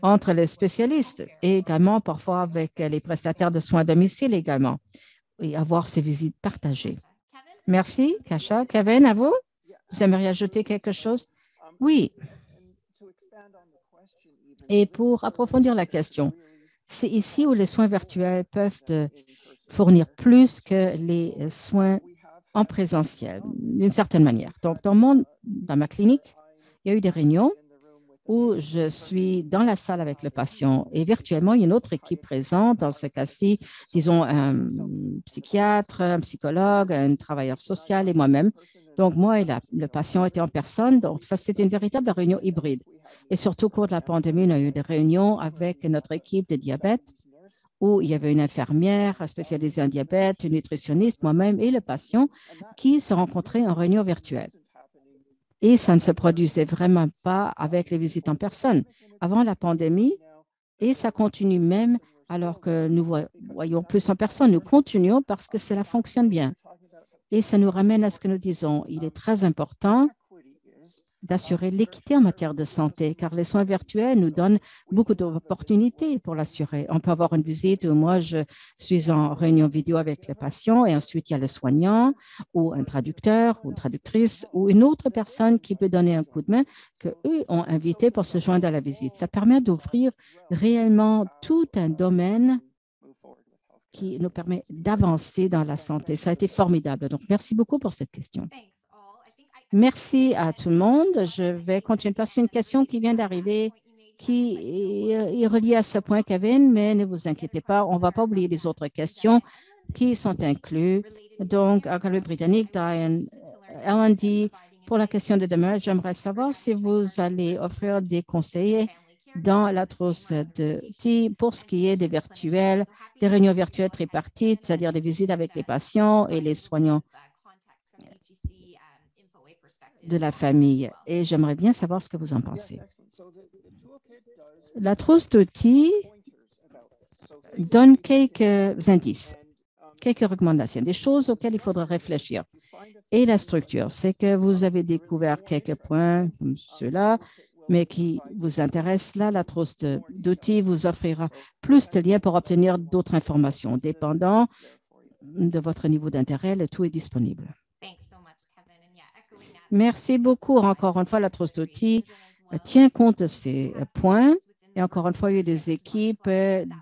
entre les spécialistes et également parfois avec les prestataires de soins à domicile également et avoir ces visites partagées. Merci, Kasha. Kevin, à vous? Vous aimeriez ajouter quelque chose? Oui. Et pour approfondir la question, c'est ici où les soins virtuels peuvent fournir plus que les soins en présentiel, d'une certaine manière. Donc, dans ma clinique, il y a eu des réunions où je suis dans la salle avec le patient et virtuellement, il y a une autre équipe présente, dans ce cas-ci, disons un psychiatre, un psychologue, un travailleur social et moi-même. Donc, moi et le patient étaient en personne. Donc, ça, c'était une véritable réunion hybride. Et surtout, au cours de la pandémie, on a eu des réunions avec notre équipe de diabète où il y avait une infirmière spécialisée en diabète, une nutritionniste, moi-même et le patient qui se rencontraient en réunion virtuelle. Et ça ne se produisait vraiment pas avec les visites en personne. Avant la pandémie, et ça continue même alors que nous voyons plus en personne. Nous continuons parce que cela fonctionne bien. Et ça nous ramène à ce que nous disons. Il est très important d'assurer l'équité en matière de santé, car les soins virtuels nous donnent beaucoup d'opportunités pour l'assurer. On peut avoir une visite où moi, je suis en réunion vidéo avec le patient et ensuite il y a le soignant ou un traducteur ou une traductrice ou une autre personne qui peut donner un coup de main qu'eux ont invité pour se joindre à la visite. Ça permet d'ouvrir réellement tout un domaine qui nous permet d'avancer dans la santé. Ça a été formidable. Donc, merci beaucoup pour cette question. Merci à tout le monde. Je vais continuer par une question qui vient d'arriver, qui est reliée à ce point, Kevin, mais ne vous inquiétez pas, on ne va pas oublier les autres questions qui sont incluses. Donc, en Colombie-Britannique, Diane L&D, pour la question de demain, j'aimerais savoir si vous allez offrir des conseillers dans la trousse de TI pour ce qui est des virtuels, des réunions virtuelles tripartites, c'est-à-dire des visites avec les patients et les soignants de la famille. Et j'aimerais bien savoir ce que vous en pensez. La trousse d'outils donne quelques indices, quelques recommandations, des choses auxquelles il faudra réfléchir. Et la structure, c'est que vous avez découvert quelques points comme ceux-là, mais qui vous intéressent. Là, la trousse d'outils vous offrira plus de liens pour obtenir d'autres informations. Dépendant de votre niveau d'intérêt, le tout est disponible. Merci beaucoup. Encore une fois, la trousse d'outils tient compte de ces points. Et encore une fois, il y a des équipes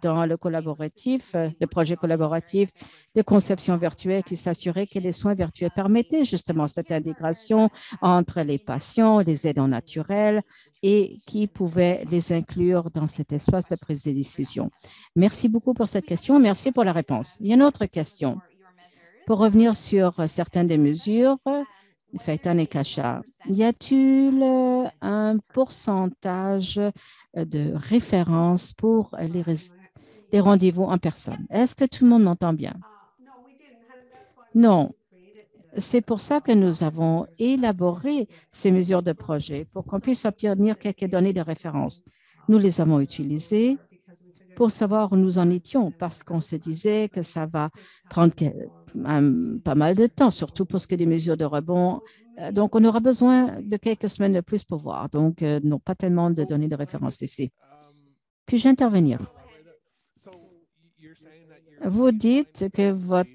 dans le collaboratif, le projet collaboratif de conception virtuelle qui s'assuraient que les soins virtuels permettaient justement cette intégration entre les patients, les aidants naturels et qui pouvaient les inclure dans cet espace de prise de décision. Merci beaucoup pour cette question. Merci pour la réponse. Il y a une autre question. Pour revenir sur certaines des mesures, Faitan et Kasha, y a-t-il un pourcentage de référence pour les rendez-vous en personne? Est-ce que tout le monde m'entend bien? Non. C'est pour ça que nous avons élaboré ces mesures de projet pour qu'on puisse obtenir quelques données de référence. Nous les avons utilisées pour savoir où nous en étions, parce qu'on se disait que ça va prendre pas mal de temps, surtout pour ce qui est des mesures de rebond. Donc, on aura besoin de quelques semaines de plus pour voir. Donc, non, pas tellement de données de référence ici. Puis-je intervenir? Vous dites que votre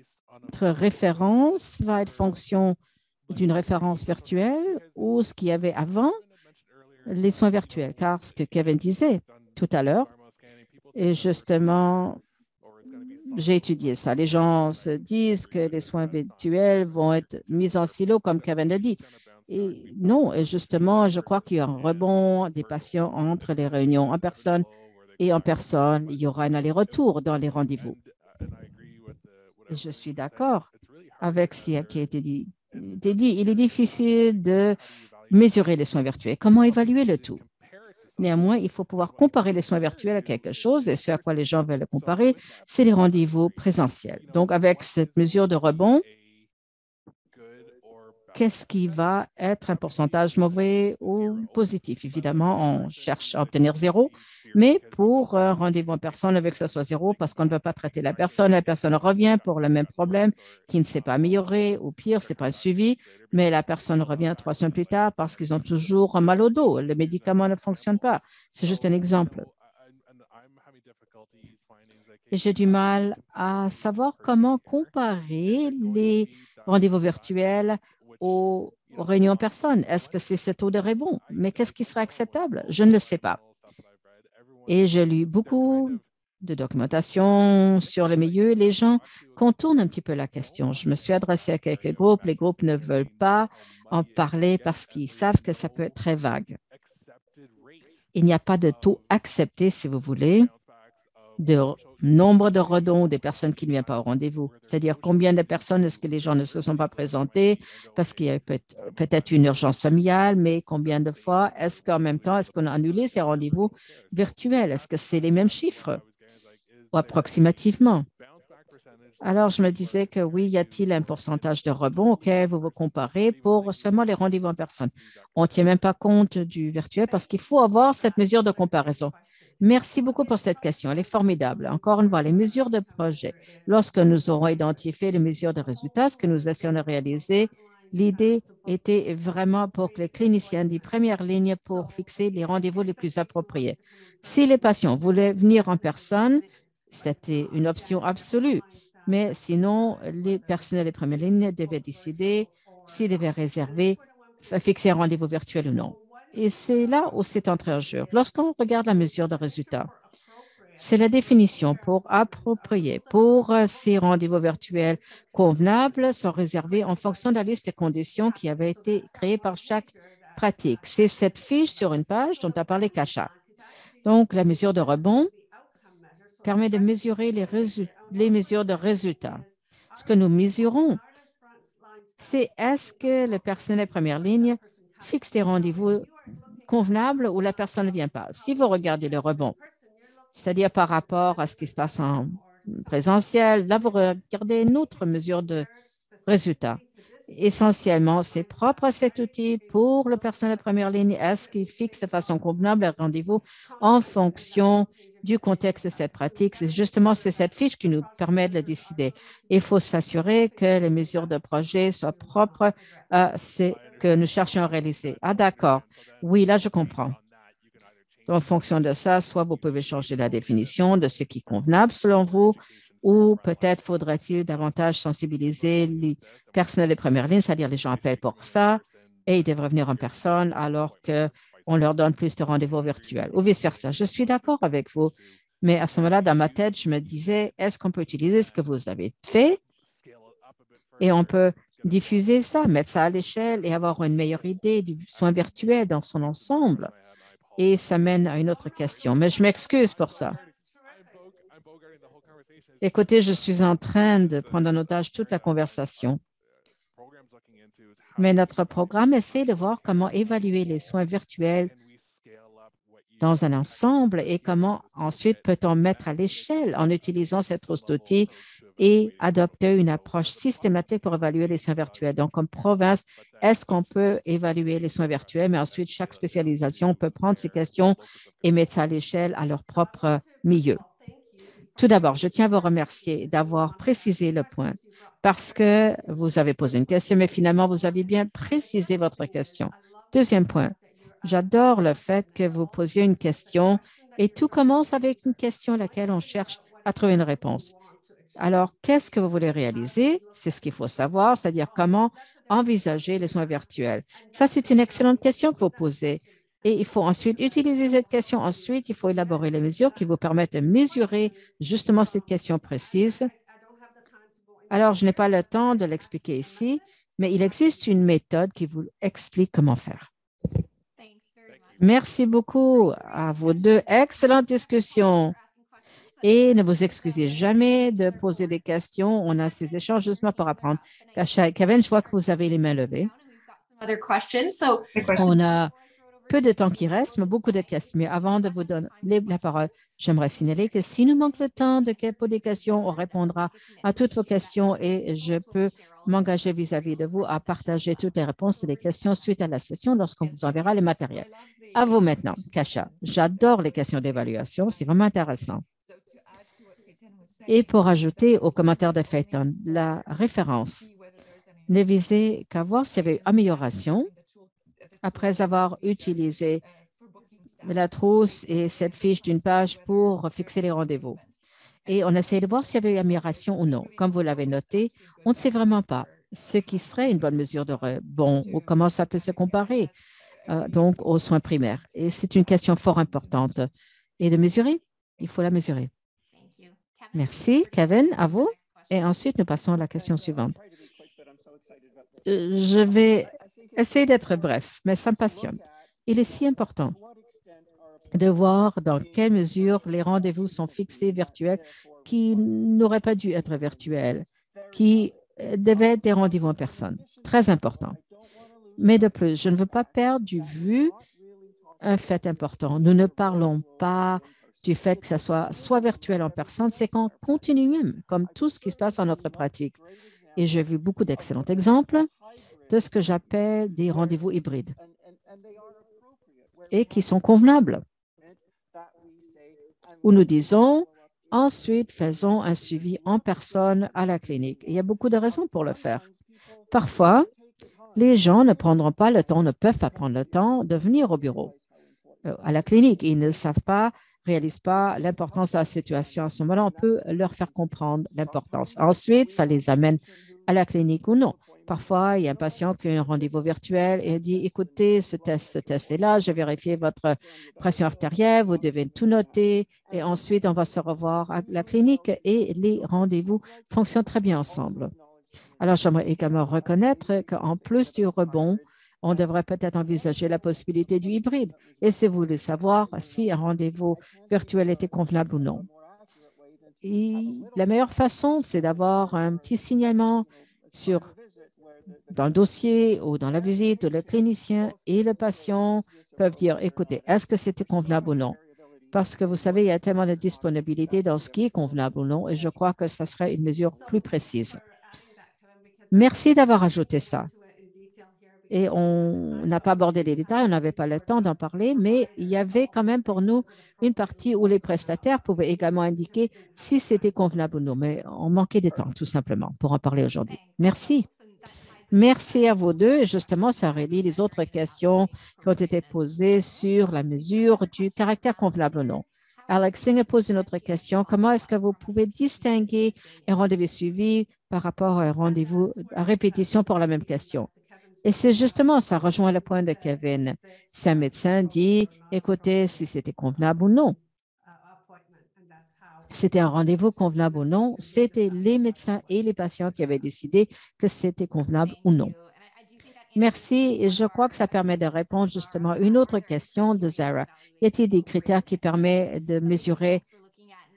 référence va être fonction d'une référence virtuelle ou ce qu'il y avait avant les soins virtuels, car ce que Kevin disait tout à l'heure, et justement, j'ai étudié ça. Les gens se disent que les soins virtuels vont être mis en silo, comme Kevin l'a dit. Et non, et justement, je crois qu'il y a un rebond des patients entre les réunions en personne et en personne. Il y aura un aller-retour dans les rendez-vous. Et je suis d'accord avec ce qui a été dit. Il est difficile de mesurer les soins virtuels. Comment évaluer le tout? Néanmoins, il faut pouvoir comparer les soins virtuels à quelque chose et ce à quoi les gens veulent le comparer, c'est les rendez-vous présentiels. Donc, avec cette mesure de rebond, qu'est-ce qui va être un pourcentage mauvais ou positif? Évidemment, on cherche à obtenir zéro, mais pour un rendez-vous en personne, on veut que ce soit zéro parce qu'on ne veut pas traiter la personne revient pour le même problème qui ne s'est pas amélioré, ou pire, ce n'est pas un suivi, mais la personne revient 3 semaines plus tard parce qu'ils ont toujours mal au dos. Le médicament ne fonctionne pas. C'est juste un exemple. Et j'ai du mal à savoir comment comparer les rendez-vous virtuels aux réunions en personne? Est-ce que c'est ce taux de rebond? Mais qu'est-ce qui serait acceptable? Je ne le sais pas. Et j'ai lu beaucoup de documentation sur le milieu. Les gens contournent un petit peu la question. Je me suis adressée à quelques groupes. Les groupes ne veulent pas en parler parce qu'ils savent que ça peut être très vague. Il n'y a pas de taux accepté, si vous voulez, de nombre de redons des personnes qui ne viennent pas au rendez-vous. C'est-à-dire combien de personnes est-ce que les gens ne se sont pas présentés parce qu'il y a peut-être une urgence familiale, mais combien de fois est-ce qu'en même temps, est-ce qu'on a annulé ces rendez-vous virtuels? Est-ce que c'est les mêmes chiffres ou approximativement? Alors, je me disais que oui, y a-t-il un pourcentage de rebond auquel vous vous comparez pour seulement les rendez-vous en personne? On ne tient même pas compte du virtuel parce qu'il faut avoir cette mesure de comparaison. Merci beaucoup pour cette question. Elle est formidable. Encore une fois, les mesures de projet. Lorsque nous aurons identifié les mesures de résultats, ce que nous essayons de réaliser, l'idée était vraiment pour que les cliniciens des premières lignes pour fixer les rendez-vous les plus appropriés. Si les patients voulaient venir en personne, c'était une option absolue. Mais sinon, les personnels des premières lignes devaient décider s'ils devaient réserver, fixer un rendez-vous virtuel ou non. Et c'est là où c'est entré en jeu. Lorsqu'on regarde la mesure de résultat, c'est la définition pour approprié. Pour ces rendez-vous virtuels convenables sont réservés en fonction de la liste des conditions qui avaient été créées par chaque pratique. C'est cette fiche sur une page dont a parlé Kasha. Donc, la mesure de rebond permet de mesurer les mesures de résultats. Ce que nous mesurons, c'est est-ce que le personnel première ligne fixe des rendez-vous convenables ou la personne ne vient pas. Si vous regardez le rebond, c'est-à-dire par rapport à ce qui se passe en présentiel, là, vous regardez une autre mesure de résultat. Essentiellement, c'est propre à cet outil pour le personnel de première ligne. Est-ce qu'il fixe de façon convenable le rendez-vous en fonction du contexte de cette pratique? C'est justement cette fiche qui nous permet de le décider. Il faut s'assurer que les mesures de projet soient propres à ce que nous cherchons à réaliser. Ah, d'accord. Oui, là, je comprends. En fonction de ça, soit vous pouvez changer la définition de ce qui est convenable selon vous, ou peut-être faudrait-il davantage sensibiliser les personnels de première ligne, c'est-à-dire les gens appellent pour ça et ils devraient venir en personne alors qu'on leur donne plus de rendez-vous virtuels ou vice-versa. Je suis d'accord avec vous, mais à ce moment-là, dans ma tête, je me disais, est-ce qu'on peut utiliser ce que vous avez fait et on peut diffuser ça, mettre ça à l'échelle et avoir une meilleure idée du soin virtuel dans son ensemble? Et ça mène à une autre question, mais je m'excuse pour ça. Écoutez, je suis en train de prendre en otage toute la conversation. Mais notre programme essaie de voir comment évaluer les soins virtuels dans un ensemble et comment ensuite peut-on mettre à l'échelle en utilisant cet outil et adopter une approche systématique pour évaluer les soins virtuels. Donc, comme province, est-ce qu'on peut évaluer les soins virtuels, mais ensuite, chaque spécialisation peut prendre ces questions et mettre ça à l'échelle à leur propre milieu. Tout d'abord, je tiens à vous remercier d'avoir précisé le point parce que vous avez posé une question, mais finalement, vous avez bien précisé votre question. Deuxième point, j'adore le fait que vous posiez une question et tout commence avec une question à laquelle on cherche à trouver une réponse. Alors, qu'est-ce que vous voulez réaliser? C'est ce qu'il faut savoir, c'est-à-dire comment envisager les soins virtuels. Ça, c'est une excellente question que vous posez. Et il faut ensuite utiliser cette question. Ensuite, il faut élaborer les mesures qui vous permettent de mesurer justement cette question précise. Alors, je n'ai pas le temps de l'expliquer ici, mais il existe une méthode qui vous explique comment faire. Merci beaucoup à vous deux. Excellente discussion. Et ne vous excusez jamais de poser des questions. On a ces échanges justement pour apprendre. Kasha et Kevin, je vois que vous avez les mains levées. On a peu de temps qui reste, mais beaucoup de questions. Mais avant de vous donner la parole, j'aimerais signaler que si nous manque le temps de poser des questions, on répondra à toutes vos questions et je peux m'engager vis-à-vis de vous à partager toutes les réponses et les questions suite à la session lorsqu'on vous enverra les matériels. À vous maintenant, Kasha. J'adore les questions d'évaluation. C'est vraiment intéressant. Et pour ajouter aux commentaires de Phaeton, la référence ne visait qu'à voir s'il y avait amélioration après avoir utilisé la trousse et cette fiche d'une page pour fixer les rendez-vous. Et on essaie de voir s'il y avait eu amélioration ou non. Comme vous l'avez noté, on ne sait vraiment pas. ce qui serait une bonne mesure de rebond ou comment ça peut se comparer donc aux soins primaires. Et c'est une question fort importante. Et de mesurer, il faut la mesurer. Merci, Kevin, à vous. Et ensuite, nous passons à la question suivante. Je vais essayer d'être bref, mais ça me passionne. Il est si important de voir dans quelle mesure les rendez-vous sont fixés virtuels qui n'auraient pas dû être virtuels, qui devaient être des rendez-vous en personne. Très important. Mais de plus, je ne veux pas perdre du vue un fait important. Nous ne parlons pas du fait que ça soit virtuel en personne, c'est qu'en continuum, comme tout ce qui se passe dans notre pratique. Et j'ai vu beaucoup d'excellents exemples de ce que j'appelle des rendez-vous hybrides et qui sont convenables, où nous disons ensuite faisons un suivi en personne à la clinique. Il y a beaucoup de raisons pour le faire. Parfois, les gens ne prendront pas le temps, ne peuvent pas prendre le temps de venir au bureau, à la clinique. Ils ne savent pas, réalisent pas l'importance de la situation. À ce moment-là, on peut leur faire comprendre l'importance. Ensuite, ça les amène à la clinique ou non. Parfois, il y a un patient qui a un rendez-vous virtuel et dit, écoutez, ce test est là, j'ai vérifié votre pression artérielle, vous devez tout noter et ensuite, on va se revoir à la clinique et les rendez-vous fonctionnent très bien ensemble. Alors, j'aimerais également reconnaître qu'en plus du rebond, on devrait peut-être envisager la possibilité du hybride. Et si vous voulez savoir si un rendez-vous virtuel était convenable ou non. Et la meilleure façon, c'est d'avoir un petit signalement dans le dossier ou dans la visite où le clinicien et le patient peuvent dire, écoutez, est-ce que c'était convenable ou non? Parce que vous savez, il y a tellement de disponibilité dans ce qui est convenable ou non, et je crois que ça serait une mesure plus précise. Merci d'avoir ajouté ça. Et on n'a pas abordé les détails, on n'avait pas le temps d'en parler, mais il y avait quand même pour nous une partie où les prestataires pouvaient également indiquer si c'était convenable ou non, mais on manquait de temps, tout simplement, pour en parler aujourd'hui. Merci. Merci à vous deux. Et justement, ça relie les autres questions qui ont été posées sur la mesure du caractère convenable ou non. Alex Singer pose une autre question. Comment est-ce que vous pouvez distinguer un rendez-vous suivi par rapport à un rendez-vous à répétition pour la même question? Et c'est justement, ça rejoint le point de Kevin. Si un médecin dit, écoutez, si c'était convenable ou non. C'était un rendez-vous convenable ou non, c'était les médecins et les patients qui avaient décidé que c'était convenable ou non. Merci. Et je crois que ça permet de répondre justement à une autre question de Zara. Y a-t-il des critères qui permettent de mesurer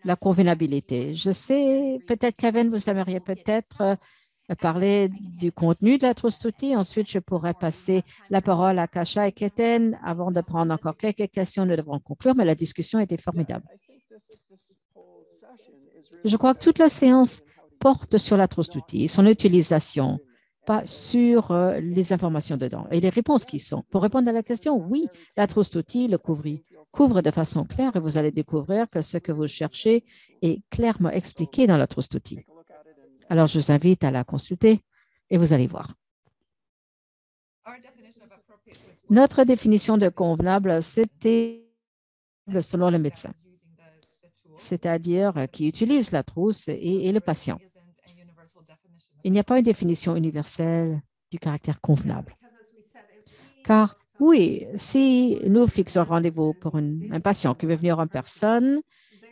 la convenabilité? Je sais, peut-être, Kevin, vous aimeriez peut-être parler du contenu de la Trust Outil. Ensuite, je pourrais passer la parole à Kasha et Keten avant de prendre encore quelques questions. Nous devrons conclure, mais la discussion était formidable. Je crois que toute la séance porte sur la Trust Outil, son utilisation, pas sur les informations dedans et les réponses qui sont. Pour répondre à la question, oui, la Trust Outil le couvre de façon claire et vous allez découvrir que ce que vous cherchez est clairement expliqué dans la Trust Outil. Alors, je vous invite à la consulter et vous allez voir. Notre définition de convenable, c'était selon le médecin, c'est-à-dire qui utilise la trousse et le patient. Il n'y a pas une définition universelle du caractère convenable. Car oui, si nous fixons un rendez-vous pour un patient qui veut venir en personne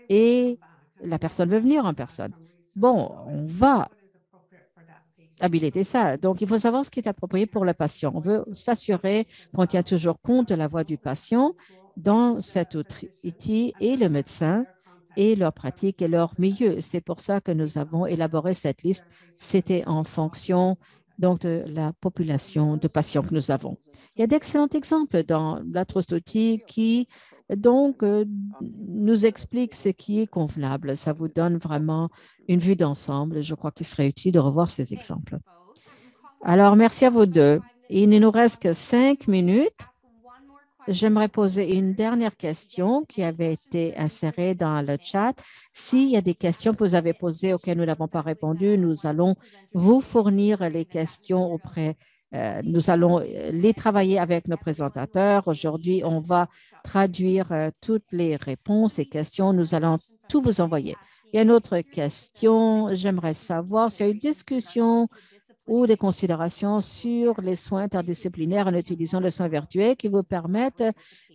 et la personne veut venir en personne, bon, on va habiliter ça. Donc, il faut savoir ce qui est approprié pour le patient. On veut s'assurer qu'on tient toujours compte de la voix du patient dans cet outil et le médecin et leur pratique et leur milieu. C'est pour ça que nous avons élaboré cette liste. C'était en fonction donc de la population de patients que nous avons. Il y a d'excellents exemples dans la Trust Outil qui donc nous explique ce qui est convenable. Ça vous donne vraiment une vue d'ensemble. Je crois qu'il serait utile de revoir ces exemples. Alors, merci à vous deux. Il ne nous reste que 5 minutes. J'aimerais poser une dernière question qui avait été insérée dans le chat. S'il y a des questions que vous avez posées auxquelles nous n'avons pas répondu, nous allons vous fournir les questions auprès. Nous allons les travailler avec nos présentateurs. Aujourd'hui, on va traduire toutes les réponses et questions. Nous allons tout vous envoyer. Il y a une autre question. J'aimerais savoir s'il y a eu une discussion ou des considérations sur les soins interdisciplinaires en utilisant les soins virtuels qui vous permettent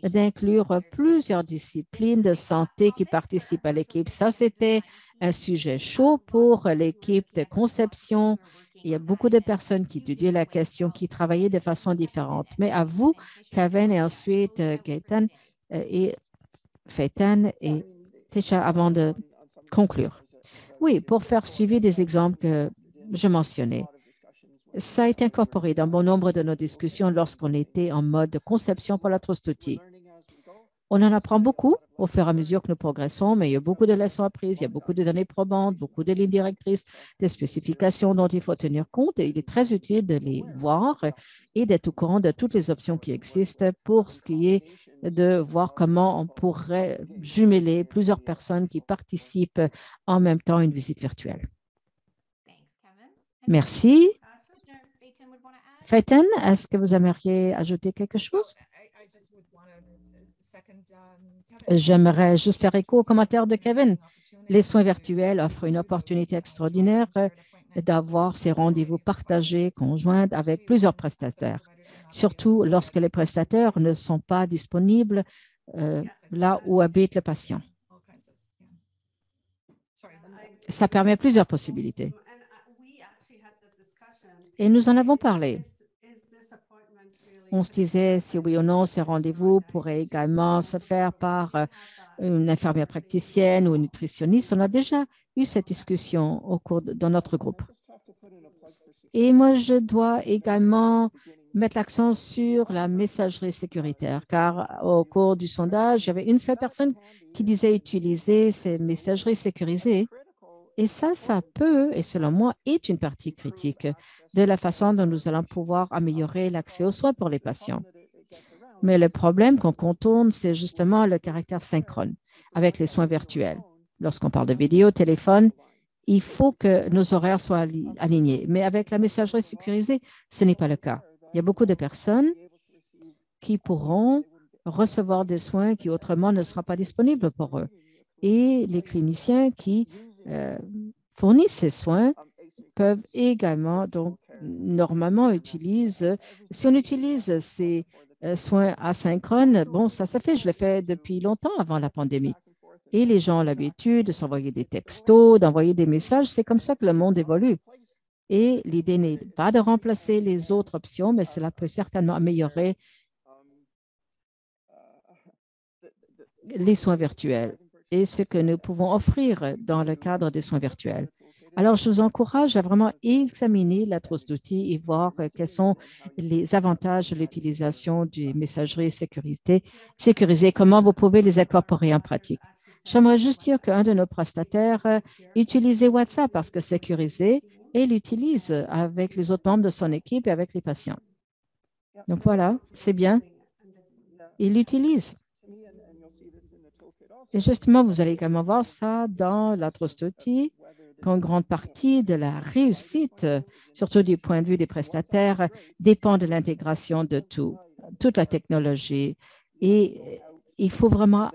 d'inclure plusieurs disciplines de santé qui participent à l'équipe. Ça, c'était un sujet chaud pour l'équipe de conception. Il y a beaucoup de personnes qui étudiaient la question, qui travaillaient de façon différente. Mais à vous, Kevin, et ensuite Gaëtan et Faitan et Tisha, avant de conclure. Oui, pour faire suivi des exemples que je mentionnais. Ça a été incorporé dans bon nombre de nos discussions lorsqu'on était en mode de conception pour la trust outil. On en apprend beaucoup au fur et à mesure que nous progressons, mais il y a beaucoup de leçons apprises, il y a beaucoup de données probantes, beaucoup de lignes directrices, des spécifications dont il faut tenir compte et il est très utile de les voir et d'être au courant de toutes les options qui existent pour ce qui est de voir comment on pourrait jumeler plusieurs personnes qui participent en même temps à une visite virtuelle. Merci. Faitan, est-ce que vous aimeriez ajouter quelque chose? J'aimerais juste faire écho aux commentaires de Kevin. Les soins virtuels offrent une opportunité extraordinaire d'avoir ces rendez-vous partagés, conjoints avec plusieurs prestataires, surtout lorsque les prestataires ne sont pas disponibles là où habite le patient. Ça permet plusieurs possibilités. Et nous en avons parlé. On se disait si oui ou non ces rendez-vous pourraient également se faire par une infirmière praticienne ou une nutritionniste. On a déjà eu cette discussion dans notre groupe. Et moi, je dois également mettre l'accent sur la messagerie sécuritaire, car au cours du sondage, il y avait une seule personne qui disait utiliser ces messageries sécurisées. Et ça peut, et selon moi, est une partie critique de la façon dont nous allons pouvoir améliorer l'accès aux soins pour les patients. Mais le problème qu'on contourne, c'est justement le caractère synchrone avec les soins virtuels. Lorsqu'on parle de vidéo, téléphone, il faut que nos horaires soient alignés. Mais avec la messagerie sécurisée, ce n'est pas le cas. Il y a beaucoup de personnes qui pourront recevoir des soins qui autrement ne seront pas disponibles pour eux. Et les cliniciens qui fournissent ces soins peuvent également, donc, normalement, si on utilise ces soins asynchrones, bon, ça se fait, je l'ai fait depuis longtemps avant la pandémie. Et les gens ont l'habitude de s'envoyer des textos, d'envoyer des messages. C'est comme ça que le monde évolue. Et l'idée n'est pas de remplacer les autres options, mais cela peut certainement améliorer les soins virtuels et ce que nous pouvons offrir dans le cadre des soins virtuels. Alors, je vous encourage à vraiment examiner la trousse d'outils et voir quels sont les avantages de l'utilisation des messageries sécurisées, comment vous pouvez les incorporer en pratique. J'aimerais juste dire qu'un de nos prestataires utilisait WhatsApp parce que c'est sécurisé et il l'utilise avec les autres membres de son équipe et avec les patients. Donc voilà, c'est bien. Il l'utilise. Et justement, vous allez également voir ça dans la trousse d'outils, qu'une grande partie de la réussite, surtout du point de vue des prestataires, dépend de l'intégration de toute la technologie. Et il faut vraiment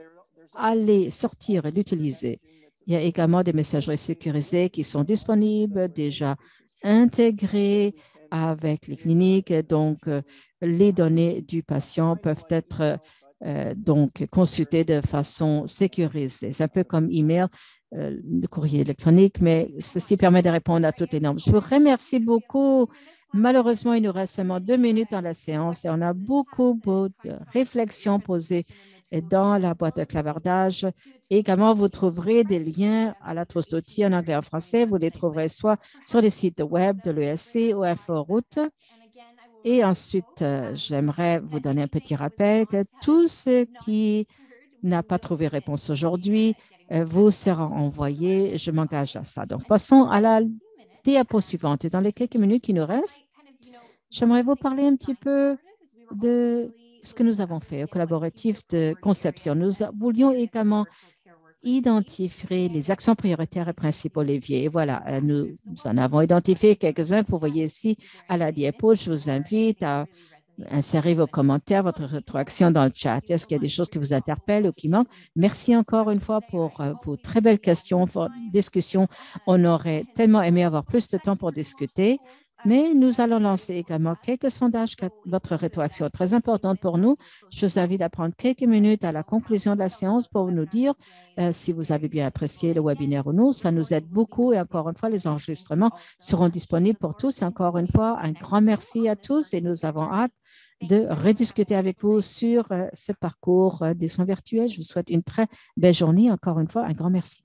aller sortir et l'utiliser. Il y a également des messageries sécurisées qui sont disponibles, déjà intégrées avec les cliniques. Donc, les données du patient peuvent être donc consultées de façon sécurisée. C'est un peu comme email, le courrier électronique, mais ceci permet de répondre à toutes les normes. Je vous remercie beaucoup. Malheureusement, il nous reste seulement 2 minutes dans la séance et on a beaucoup de réflexions posées dans la boîte de clavardage. Et également, vous trouverez des liens à la trousse d'outils en anglais et en français. Vous les trouverez soit sur les sites web de l'ESC ou InfoRoute. Et ensuite, j'aimerais vous donner un petit rappel que tout ce qui n'a pas trouvé réponse aujourd'hui vous sera envoyé. Je m'engage à ça. Donc, passons à la diapo suivante. Et dans les quelques minutes qui nous restent, j'aimerais vous parler un petit peu de ce que nous avons fait au collaboratif de conception. Nous voulions également identifier les actions prioritaires et principaux leviers. Et voilà, nous en avons identifié quelques-uns que vous voyez ici à la diapo. Je vous invite à insérer vos commentaires, votre rétroaction dans le chat. Est-ce qu'il y a des choses qui vous interpellent ou qui manquent? Merci encore une fois pour vos très belles questions, vos discussions. On aurait tellement aimé avoir plus de temps pour discuter. Mais nous allons lancer également quelques sondages. Votre rétroaction est très importante pour nous. Je vous invite à prendre quelques minutes à la conclusion de la séance pour nous dire si vous avez bien apprécié le webinaire ou non. Ça nous aide beaucoup et encore une fois, les enregistrements seront disponibles pour tous. Et encore une fois, un grand merci à tous et nous avons hâte de rediscuter avec vous sur ce parcours des soins virtuels. Je vous souhaite une très belle journée. Encore une fois, un grand merci.